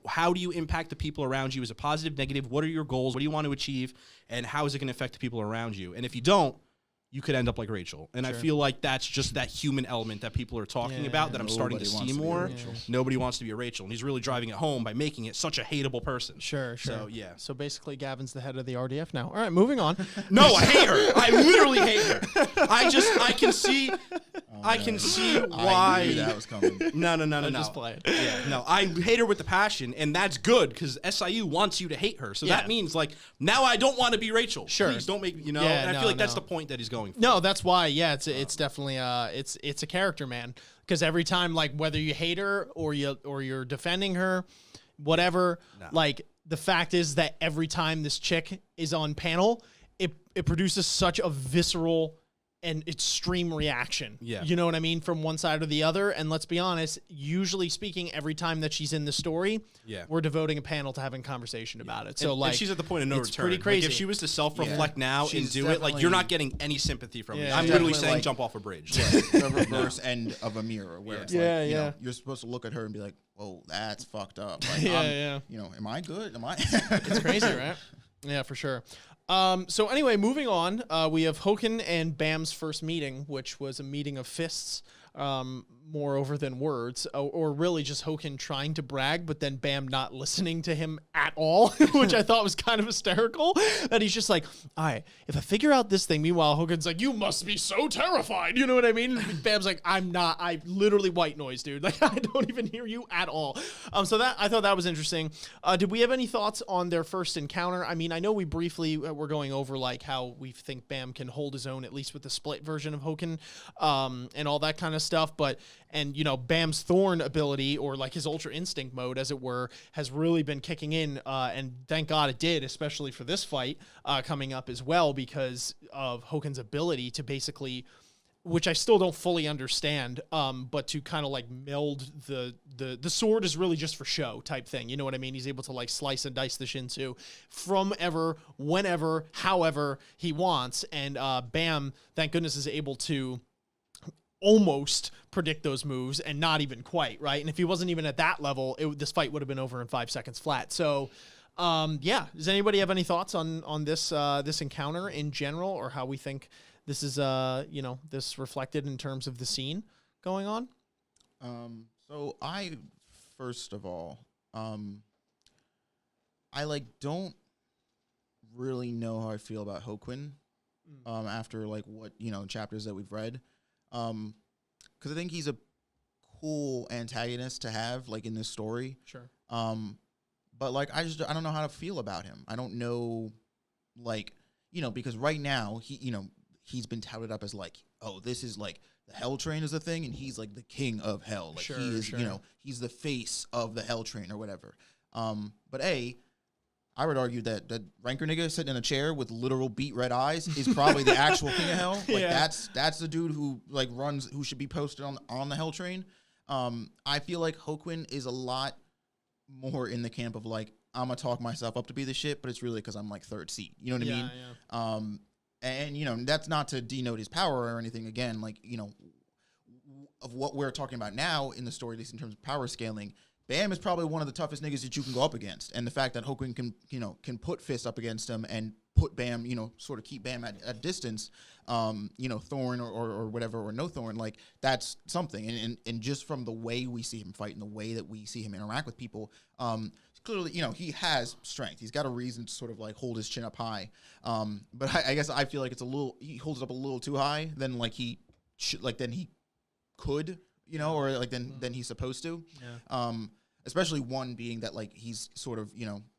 how do you impact the people around you? Is it positive, negative? What are your goals? What do you want to achieve? And how is it going to affect the people around you? And if you don't, you could end up like Rachel. And I feel like that's just that human element that people are talking about that I'm starting to see more. Nobody wants to be a Rachel. And he's really driving it home by making it such a hateable person. Sure. So, yeah. So basically, Gavin's the head of the RDF now. All right, moving on. No, I hate her. I literally hate her. I can see why. I knew that was coming. No. Just play it. Yeah, no, I hate her with the passion, and that's good because SIU wants you to hate her. So that means like now I don't want to be Rachel. Sure. Please don't make and I feel like that's the point that he's going for. No, that's why. Yeah, it's definitely it's a character, man. Because every time, like whether you hate her or you're defending her, whatever, like the fact is that every time this chick is on panel, it produces such a visceral and extreme reaction. Yeah. You know what I mean? From one side or the other. And let's be honest, usually speaking, every time that she's in the story, we're devoting a panel to having a conversation about it. So and she's at the point of no return. It's pretty crazy. Like if she was to self-reflect now and do it, like you're not getting any sympathy from me. I'm literally saying like, jump off a bridge. The reverse end of a mirror where it's like, you know, you're supposed to look at her and be like, whoa, that's fucked up. Like, you know, am I good? Am I? It's crazy, right? Yeah, for sure. So anyway, moving on, we have Hoaqin and Bam's first meeting, which was a meeting of fists, moreover than words, or really just Hoaqin trying to brag, but then Bam not listening to him at all, which I thought was kind of hysterical, that he's just like, all right, if I figure out this thing, meanwhile, Hogan's like, you must be so terrified, you know what I mean? And Bam's like, I'm not, I literally white noise, dude, like, I don't even hear you at all. So that, I thought that was interesting. Did we have any thoughts on their first encounter? I mean, I know we briefly were going over, like, how we think Bam can hold his own, at least with the split version of Hoaqin, and all that kind of stuff, but and, you know, Bam's Thorn ability, or like his Ultra Instinct mode, as it were, has really been kicking in, and thank God it did, especially for this fight coming up as well, because of Hoaqin's ability to basically, which I still don't fully understand, but to kind of like meld the sword is really just for show type thing. You know what I mean? He's able to like slice and dice the Shinsu from ever, whenever, however he wants. And Bam, thank goodness, is able to almost predict those moves and not even quite, right? And if he wasn't even at that level, this fight would have been over in 5 seconds flat. So, yeah. Does anybody have any thoughts on this this encounter in general, or how we think this is this reflected in terms of the scene going on? So I first of all, I don't really know how I feel about Hoaqin after what chapters that we've read. Because I think he's a cool antagonist to have in this story. Sure. But I don't know how to feel about him. I don't know, because right now he's been touted up as this is the Hell Train is a thing, and he's the king of hell. Sure, he is, sure. He's the face of the Hell Train or whatever. But I would argue that ranker nigga sitting in a chair with literal beet red eyes is probably the actual king of hell. That's the dude who who should be posted on the Hell Train. I feel like Hoaqin is a lot more in the camp of I'm gonna talk myself up to be the shit, but it's really because I'm third seat. You know what I mean? Yeah. And that's not to denote his power or anything. Again, of what we're talking about now in the story, at least in terms of power scaling, Bam is probably one of the toughest niggas that you can go up against. And the fact that Hoaqin can put fists up against him and put Bam, sort of keep Bam at distance, Thorn or whatever, or no Thorn, that's something. And just from the way we see him fight and the way that we see him interact with people, clearly, he has strength. He's got a reason to sort of hold his chin up high. But I guess I feel it's he holds it up a little too high than he should, than he could, or than he's supposed to. Yeah. Especially one being that he's sort of,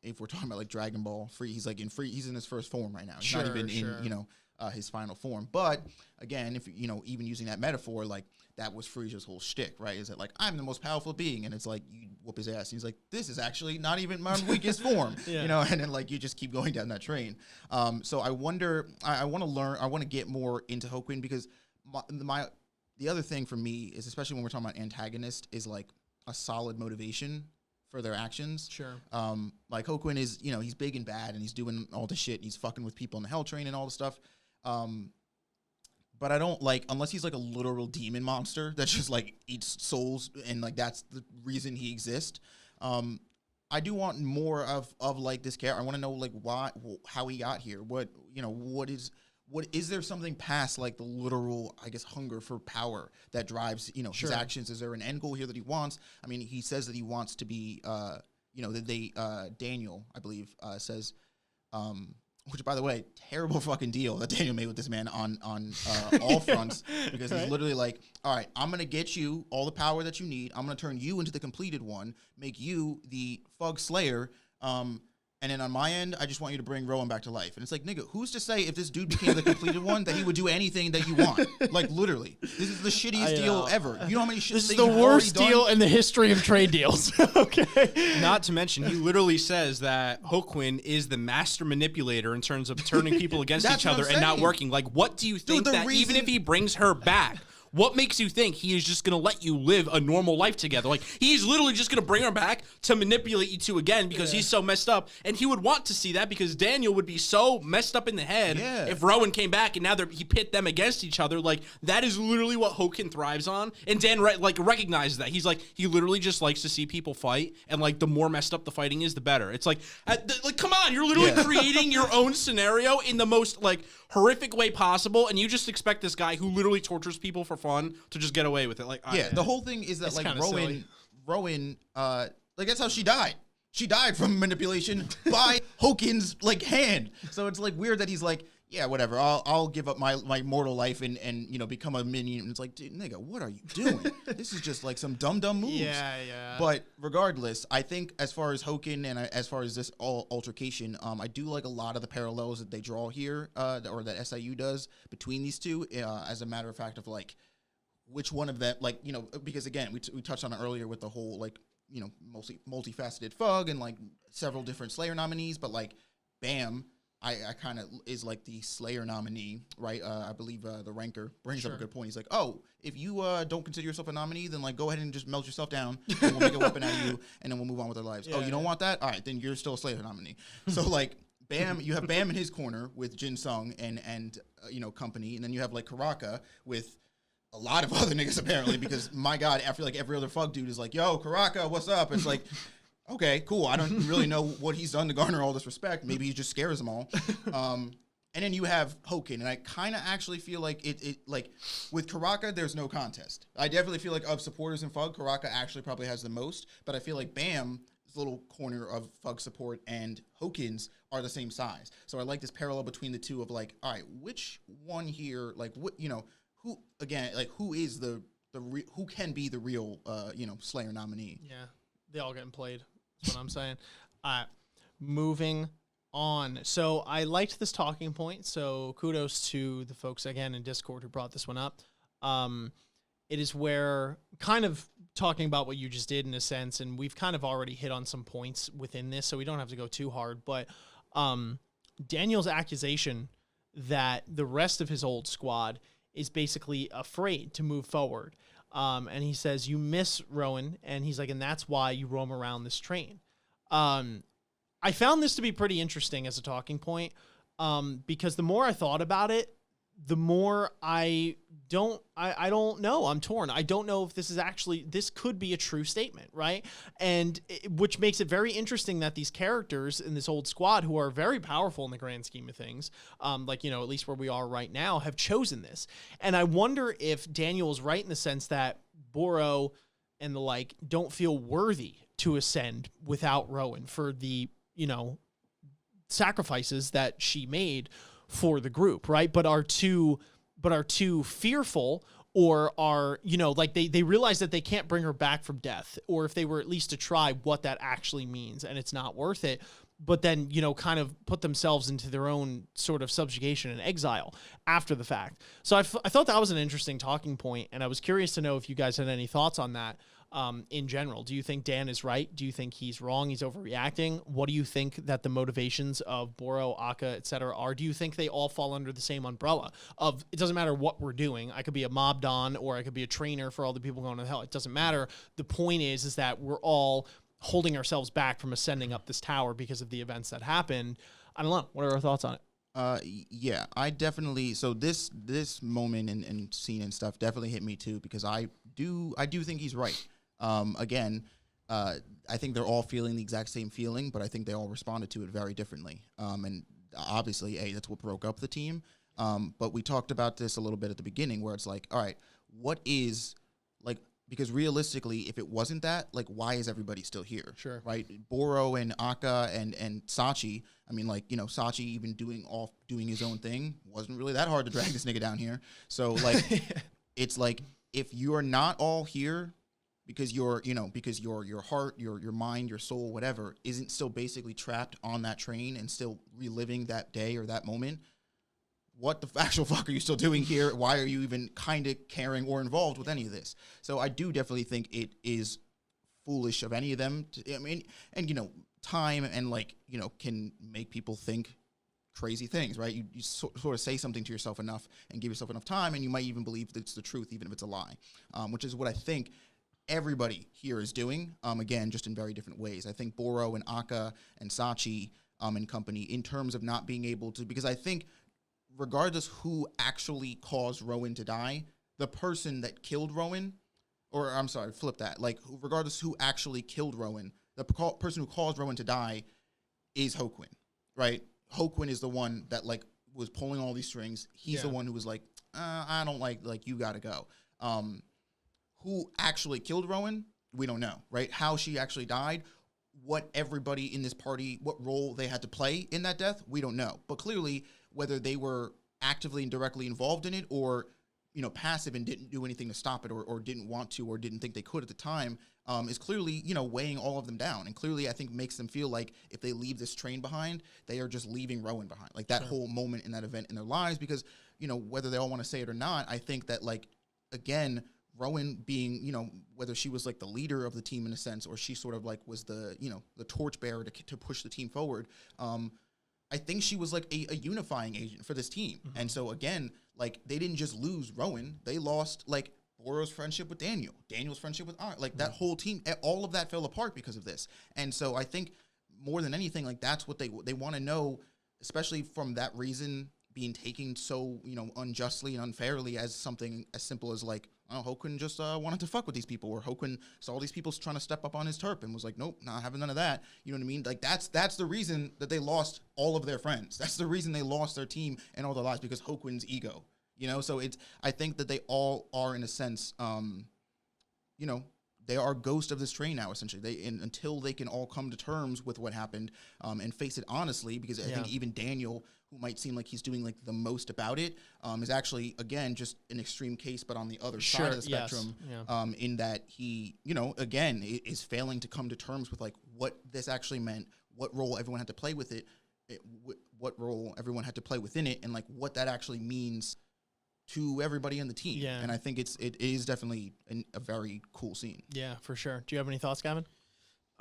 if we're talking about Dragon Ball Free, he's he's in his first form right now. He's not even in his final form. But again, if even using that metaphor, that was Frieza's whole shtick, right? Is that I'm the most powerful being, and it's you whoop his ass. And he's this is actually not even my weakest form, Yeah. And then you just keep going down that train. So I wonder, I want to learn, I want to get more into Hoaqin, because the other thing for me is, especially when we're talking about antagonist, is a solid motivation for their actions. Sure. Hoaqin is, he's big and bad, and he's doing all the shit, and he's fucking with people in the Hell Train and all the stuff. But I don't unless he's a literal demon monster that just eats souls, and that's the reason he exists. I do want more of this character. I want to know why, how he got here. What is there something past the literal, I guess, hunger for power that drives his Sure. actions? Is there an end goal here that he wants? I mean, he says that he wants to be Daniel, I believe, says, which, by the way, terrible fucking deal that Daniel made with this man on all fronts, because he's literally all right, I'm gonna get you all the power that you need. I'm gonna turn you into the completed one, make you the Fug Slayer. And then on my end, I just want you to bring Rowan back to life. And it's nigga, who's to say if this dude became the completed one that he would do anything that you want? Literally. This is the shittiest deal ever. You know how many shit This is things the you've worst already deal done? in the history of trade deals. Okay. Not to mention, he literally says that Hoaqin is the master manipulator in terms of turning people against That's each what other I'm and not saying. working. What do you think the that even if he brings her back, what makes you think he is just going to let you live a normal life together? He's literally just going to bring her back to manipulate you two again because he's so messed up. And he would want to see that, because Daniel would be so messed up in the head if Rowan came back and now he pit them against each other. That is literally what Hoaqin thrives on. And Dan recognizes that. He's he literally just likes to see people fight. And the more messed up the fighting is, the better. It's come on, you're literally creating your own scenario in the most horrific way possible. And you just expect this guy who literally tortures people for fun to just get away with it. The whole thing is that It's kinda silly. Rowan, that's how she died. She died from manipulation by Hoaqin's hand. So it's weird that he's yeah, whatever. I'll give up my mortal life and become a minion. And it's dude, nigga, what are you doing? This is just some dumb moves. Yeah. But regardless, I think as far as Hoaqin and as far as this altercation, I do like a lot of the parallels that they draw here, or that SIU does between these two. As a matter of fact, of which one of them, because again, we touched on it earlier with the whole mostly multifaceted Fug and several different Slayer nominees, but Bam, I kind of is the Slayer nominee, right? I believe the ranker brings up a good point. He's oh, if you don't consider yourself a nominee, then go ahead and just melt yourself down, and we'll make a weapon out of you, and then we'll move on with our lives. Oh, you don't want that? All right, then you're still a Slayer nominee. So Bam, you have Bam in his corner with Jin Sung and company, and then you have Karaka with a lot of other niggas apparently, because my God, I feel like every other fuck dude is like, yo, Karaka, what's up? It's like, okay, cool. I don't really know what he's done to garner all this respect. Maybe he just scares them all. And then you have Hoaqin, and I kind of actually feel like it like with Karaka, there's no contest. I definitely feel like of supporters in Fug, Karaka actually probably has the most, but I feel like Bam's little corner of Fug support and Hoaqin's are the same size. So I like this parallel between the two of like, all right, which one here, like what, you know, who again, like who is who can be the real, you know, Slayer nominee? Yeah, they all getting played. That's what I'm saying. Moving on. So I liked this talking point. So kudos to the folks again in Discord who brought this one up. It is where kind of talking about what you just did in a sense, and we've kind of already hit on some points within this, so we don't have to go too hard. But Daniel's accusation that the rest of his old squad is basically afraid to move forward. And he says, you miss Rowan, and he's like, and that's why you roam around this train. I found this to be pretty interesting as a talking point, because the more I thought about it, the more I don't know. I'm torn. I don't know if this could be a true statement, right? And which makes it very interesting that these characters in this old squad, who are very powerful in the grand scheme of things, like, you know, at least where we are right now, have chosen this. And I wonder if Daniel's right in the sense that Boro and the like don't feel worthy to ascend without Rowan for the, you know, sacrifices that she made for the group, right? But are too fearful, or are, you know, like they realize that they can't bring her back from death, or if they were at least to try, what that actually means, and it's not worth it. But then, you know, kind of put themselves into their own sort of subjugation and exile after the fact. So I thought that was an interesting talking point, and I was curious to know if you guys had any thoughts on that. In general, do you think Dan is right? Do you think he's wrong? He's overreacting? What do you think that the motivations of Boro, Akka, etc. are? Do you think they all fall under the same umbrella of, it doesn't matter what we're doing. I could be a mob don, or I could be a trainer for all the people going to hell. It doesn't matter. The point is that we're all holding ourselves back from ascending up this tower because of the events that happened. I don't know. What are our thoughts on it? Yeah, I definitely, so this moment and scene and stuff definitely hit me too, because I do think he's right. Again, I think they're all feeling the exact same feeling, but I think they all responded to it very differently. And obviously, that's what broke up the team. But we talked about this a little bit at the beginning, where it's like, all right, what is, like, because realistically, if it wasn't that, like, why is everybody still here? Sure. Right? Boro and Akka and Sachi, I mean, like, you know, Sachi even doing his own thing wasn't really that hard to drag this nigga down here. So, like, it's like, if you are not all here because your heart, your mind, your soul, whatever, isn't still basically trapped on that train and still reliving that day or that moment, what the actual fuck are you still doing here? Why are you even kind of caring or involved with any of this? So I do definitely think it is foolish of any of them to, I mean, and, you know, time and, like, you know, can make people think crazy things, right? You sort of say something to yourself enough and give yourself enough time, and you might even believe that it's the truth, even if it's a lie, which is what I think everybody here is doing, again, just in very different ways. I think Boro and Akka and Sachi and company, in terms of not being able to, because I think regardless who actually caused Rowan to die, the person that killed Rowan, or I'm sorry, flip that, like, regardless who actually killed Rowan, the person who caused Rowan to die is Hoaqin, right? Hoaqin is the one that, like, was pulling all these strings. He's the one who was like, I don't like, you gotta go. Who actually killed Rowan, we don't know, right? How she actually died, what everybody in this party, what role they had to play in that death, we don't know. But clearly, whether they were actively and directly involved in it, or, you know, passive and didn't do anything to stop it, or didn't want to, or didn't think they could at the time, is clearly, you know, weighing all of them down. And clearly, I think, makes them feel like if they leave this train behind, they are just leaving Rowan behind. Like, that whole moment in that event in their lives, because, you know, whether they all want to say it or not, I think that, like, again, Rowan being, you know, whether she was like the leader of the team in a sense, or she sort of like was the, you know, the torchbearer to push the team forward. I think she was like a unifying agent for this team. Mm-hmm. And so again, like, they didn't just lose Rowan, they lost, like, Boro's friendship with Daniel's friendship with Art, like, that whole team, all of that fell apart because of this. And so I think more than anything, like, that's what they want to know, especially from that reason, being taken so, unjustly and unfairly as something as simple as like, oh, Hoaqin just wanted to fuck with these people, or Hoaqin saw these people trying to step up on his turf and was like, nope, not having none of that. You know what I mean? Like that's the reason that they lost all of their friends. That's the reason they lost their team and all their lives, because Hoaqin's ego. So I think that they all are, in a sense, they are ghost of this train now, essentially. Until they can all come to terms with what happened and face it honestly, because I think even Daniel, who might seem like he's doing like the most about it, is actually, again, just an extreme case, but on the other side of the spectrum, in that he, again, is failing to come to terms with like what this actually meant, what role everyone had to play with it, what role everyone had to play within it, and like what that actually means to everybody in the team. Yeah. And I think it is definitely a very cool scene. Yeah, for sure. Do you have any thoughts, Gavin?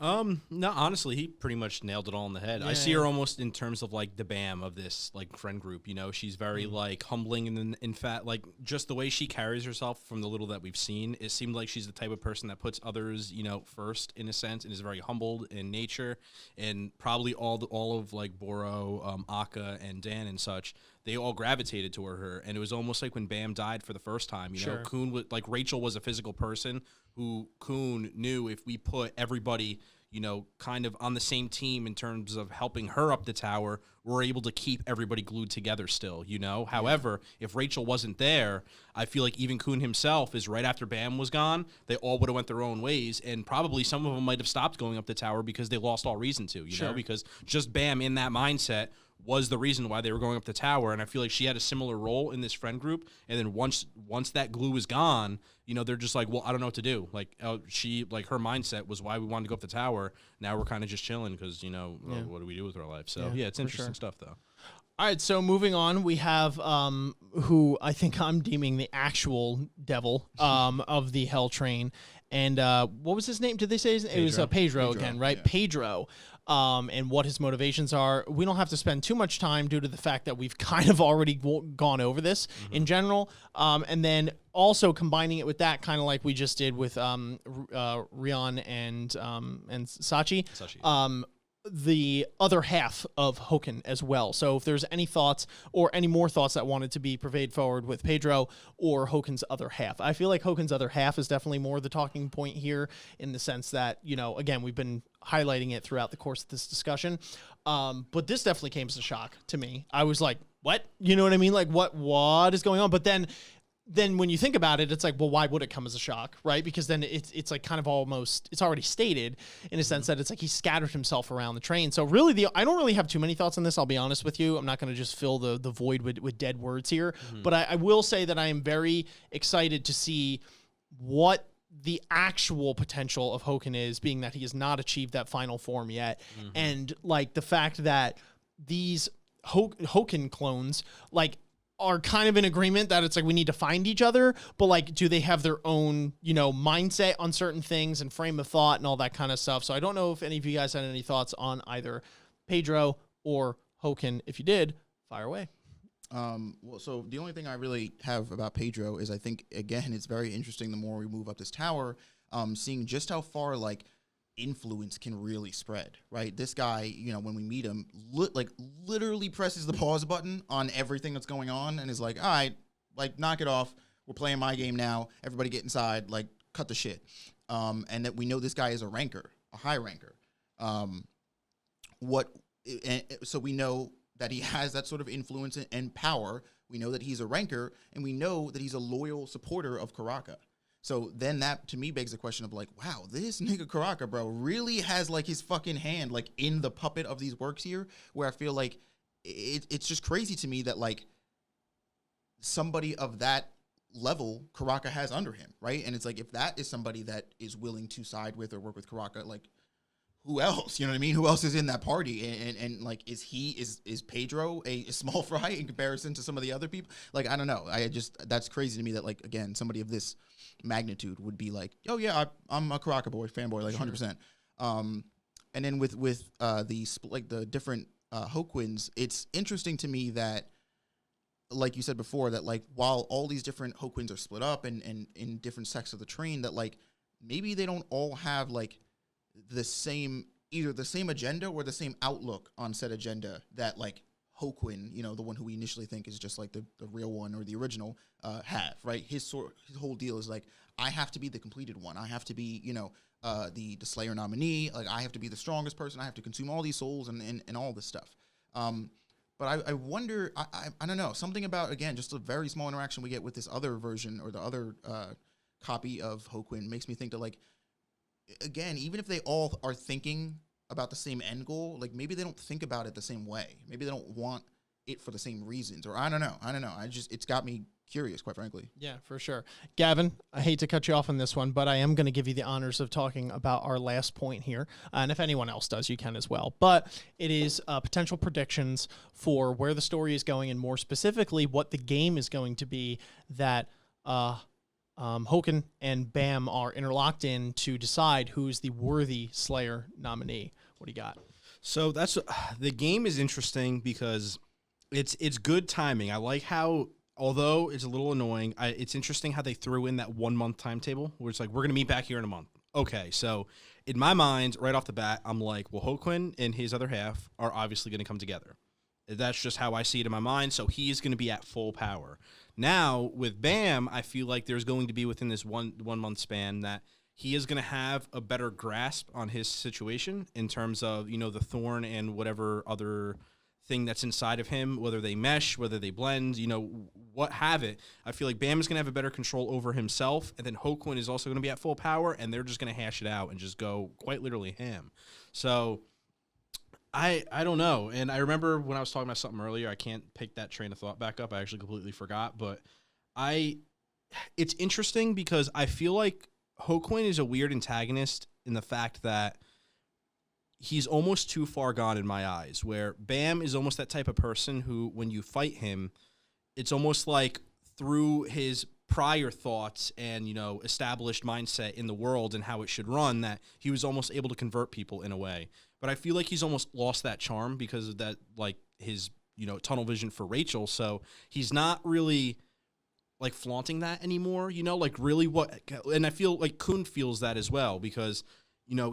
No, honestly, he pretty much nailed it all on the head. I see her almost in terms of like the Bam of this like friend group. She's very like humbling, and then in fact, like just the way she carries herself from the little that we've seen, it seemed like she's the type of person that puts others, first in a sense, and is very humbled in nature. And probably all of like Boro, Akka, and Dan and such, they all gravitated toward her. And it was almost like when Bam died for the first time, Kun was like, Rachel was a physical person who Kun knew if we put everybody, kind of on the same team in terms of helping her up the tower, we're able to keep everybody glued together still, However, if Rachel wasn't there, I feel like even Kun himself is right after Bam was gone, they all would have went their own ways, and probably some of them might have stopped going up the tower because they lost all reason to, know, because just Bam in that mindset was the reason why they were going up the tower. And I feel like she had a similar role in this friend group. And then once that glue is gone, they're just like, well, I don't know what to do. Like she, like her mindset was why we wanted to go up the tower. Now we're kind of just chilling because, what do we do with our life? So it's interesting stuff though. All right, so moving on, we have who I think I'm deeming the actual devil of the Hell Train. And what was his name? Did they say his name? It was Pedro again, right? Yeah. Pedro. And what his motivations are. We don't have to spend too much time due to the fact that we've kind of already gone over this in general. And then also combining it with that, kind of like we just did with Rion and Sachi. The other half of Hoaqin as well. So if there's any thoughts or any more thoughts that wanted to be purveyed forward with Pedro or Hoaqin's other half. I feel like Hoaqin's other half is definitely more the talking point here, in the sense that, again, we've been highlighting it throughout the course of this discussion. But this definitely came as a shock to me. I was like, what? You know what I mean? Like, what is going on? But then when you think about it, it's like, well, why would it come as a shock, right? Because then it's like kind of almost, it's already stated in a sense that it's like he scattered himself around the train. So really, I don't really have too many thoughts on this, I'll be honest with you. I'm not going to just fill the void with dead words here. But I will say that I am very excited to see what the actual potential of Hoaqin is, being that he has not achieved that final form yet. And like the fact that these Hoaqin clones, like, are kind of in agreement that it's like we need to find each other, but like, do they have their own, mindset on certain things and frame of thought and all that kind of stuff? So I don't know if any of you guys had any thoughts on either Pedro or Hoaqin. If you did, fire away. Well, so the only thing I really have about Pedro is I think, again, it's very interesting the more we move up this tower, seeing just how far like influence can really spread, right? This guy, when we meet him, literally presses the pause button on everything that's going on and is like, all right, like, knock it off. We're playing my game now. Everybody get inside, like, cut the shit. And that we know this guy is a high ranker. So we know that he has that sort of influence and power. We know that he's a ranker, and we know that he's a loyal supporter of Karaka. So then that, to me, begs the question of like, wow, this nigga Karaka, bro, really has like his fucking hand like in the puppet of these works here, where I feel like it's just crazy to me that like somebody of that level Karaka has under him, right? And it's like, if that is somebody that is willing to side with or work with Karaka, like, who else? You know what I mean? Who else is in that party? And like, is Pedro a small fry in comparison to some of the other people? Like, I don't know. That's crazy to me that like, again, somebody of this magnitude would be like, oh yeah, I'm a Karaka boy, fanboy, like 100%. And then with the different Hoaqins, it's interesting to me that, like you said before, that like while all these different Hoaqins are split up and in different sects of the train, that like maybe they don't all have like either the same agenda or the same outlook on said agenda that like Hoaqin, the one who we initially think is just like the real one or the original, have, right? His whole deal is like, I have to be the completed one. I have to be, the Slayer nominee. Like, I have to be the strongest person. I have to consume all these souls and all this stuff. But I wonder, I don't know, something about, again, just a very small interaction we get with this other version or the other copy of Hoaqin makes me think that, like, again, even if they all are thinking about the same end goal, like, maybe they don't think about it the same way. Maybe they don't want it for the same reasons, or I don't know. It's got me curious, quite frankly. Yeah, for sure. Gavin, I hate to cut you off on this one, but I am going to give you the honors of talking about our last point here. And if anyone else does, you can as well. But it is potential predictions for where the story is going, and more specifically, what the game is going to be that Hoaqin and Bam are interlocked in to decide who's the worthy Slayer nominee. What do you got? So that's the game is interesting because it's good timing. I like how, although it's a little annoying, it's interesting how they threw in that 1 month timetable where it's like, we're going to meet back here in a month. Okay, so in my mind, right off the bat, I'm like, well, Hoaqin and his other half are obviously going to come together. That's just how I see it in my mind, so he is going to be at full power. Now, with Bam, I feel like there's going to be within this one month span that he is going to have a better grasp on his situation in terms of, the thorn and whatever other thing that's inside of him, whether they mesh, whether they blend, what have it. I feel like Bam is going to have a better control over himself, and then Hoaqin is also going to be at full power, and they're just going to hash it out and just go quite literally ham. So I don't know. And I remember when I was talking about something earlier, I can't pick that train of thought back up. I actually completely forgot, but it's interesting because I feel like Hoaqin is a weird antagonist in the fact that he's almost too far gone in my eyes, where Bam is almost that type of person who, when you fight him, it's almost like through his prior thoughts and, established mindset in the world and how it should run, that he was almost able to convert people in a way. But I feel like he's almost lost that charm because of that, like, his, tunnel vision for Rachel. So he's not really, like, flaunting that anymore, like, really what, and I feel like Kun feels that as well because,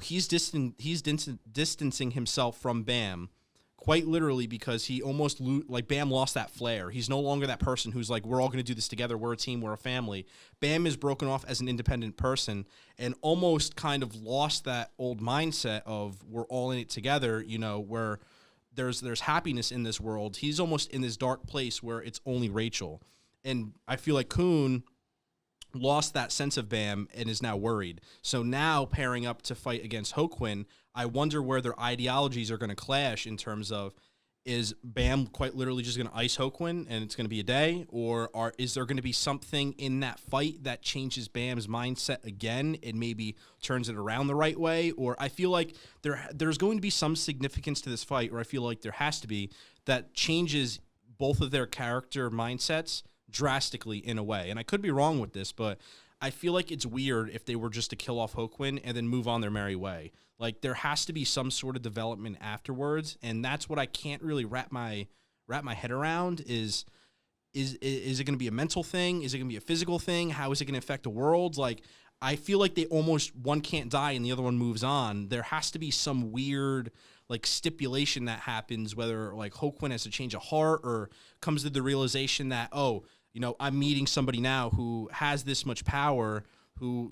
he's distancing himself from Bam quite literally because he almost, Bam lost that flair. He's no longer that person who's like, we're all going to do this together. We're a team. We're a family. Bam is broken off as an independent person and almost kind of lost that old mindset of we're all in it together, where there's happiness in this world. He's almost in this dark place where it's only Rachel. And I feel like Kun lost that sense of Bam and is now worried. So now pairing up to fight against Hoaqin, I wonder where their ideologies are going to clash in terms of, is Bam quite literally just going to ice Hoaqin and it's going to be a day? Or is there going to be something in that fight that changes Bam's mindset again and maybe turns it around the right way? Or I feel like there's going to be some significance to this fight, or I feel like there has to be, that changes both of their character mindsets drastically in a way. And I could be wrong with this, but I feel like it's weird if they were just to kill off Hoaqin and then move on their merry way. Like, there has to be some sort of development afterwards, and that's what I can't really wrap my head around is it going to be a mental thing? Is it going to be a physical thing? How is it going to affect the world? Like, I feel like they almost, one can't die and the other one moves on. There has to be some weird, like, stipulation that happens, whether, like, Hoaqin has to change a heart or comes to the realization that, I'm meeting somebody now who has this much power, who,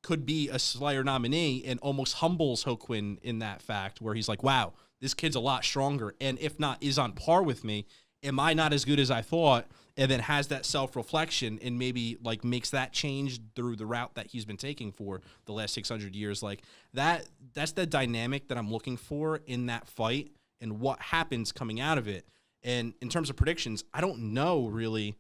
could be a Slayer nominee, and almost humbles Hoaqin in that fact where he's like, wow, this kid's a lot stronger. And if not, is on par with me. Am I not as good as I thought? And then has that self-reflection and maybe, like, makes that change through the route that he's been taking for the last 600 years. Like, that's the dynamic that I'm looking for in that fight and what happens coming out of it. And in terms of predictions, I don't know really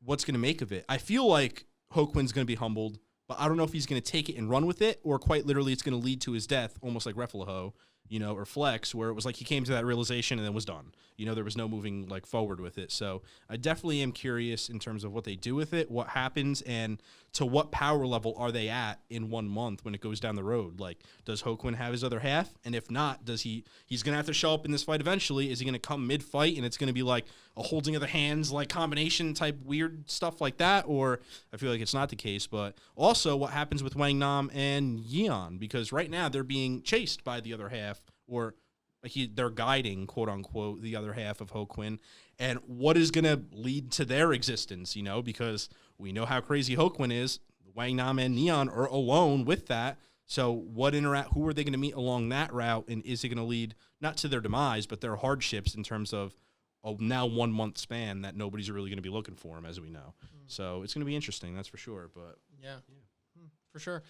what's going to make of it. I feel like Hoaqin's going to be humbled, but I don't know if he's going to take it and run with it, or quite literally it's going to lead to his death, almost like Reflejo, or Flex, where it was like he came to that realization and then was done. There was no moving, like, forward with it. So I definitely am curious in terms of what they do with it, what happens, and to what power level are they at in 1 month when it goes down the road. Like, does Hoaqin have his other half? And if not, he's going to have to show up in this fight eventually? Is he going to come mid-fight and it's going to be like a holding of the hands, like, combination type weird stuff like that? Or I feel like it's not the case. But also what happens with Wang Nam and Yeon, because right now they're being chased by the other half, or they're guiding, quote unquote, the other half of Hoaqin, and what is going to lead to their existence, you know, because we know how crazy Hoaqin is. Wang Nam and Neon are alone with that. So who are they going to meet along that route, and is it going to lead not to their demise, but their hardships in terms of a now 1 month span that nobody's really going to be looking for them, as we know. So it's going to be interesting, that's for sure. But yeah. For sure.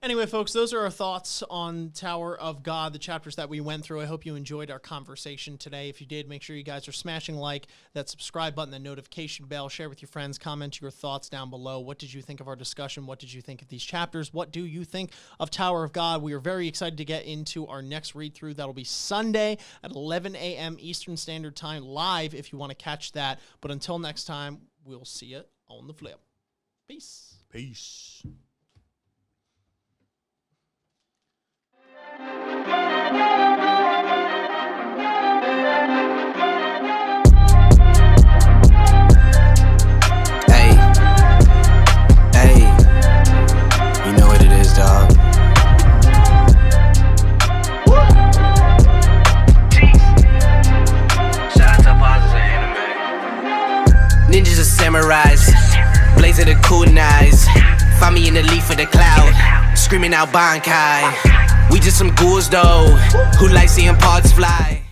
Anyway, folks, those are our thoughts on Tower of God, the chapters that we went through. I hope you enjoyed our conversation today. If you did, make sure you guys are smashing like, that subscribe button, the notification bell, share with your friends, comment your thoughts down below. What did you think of our discussion? What did you think of these chapters? What do you think of Tower of God? We are very excited to get into our next read-through. That'll be Sunday at 11 a.m. Eastern Standard Time, live if you want to catch that. But until next time, we'll see you on the flip. Peace. peace. Ninjas are samurais, blazing the kunais. Find me in the leaf of the cloud, screaming out Bankai. We just some ghouls though, who like seeing parts fly.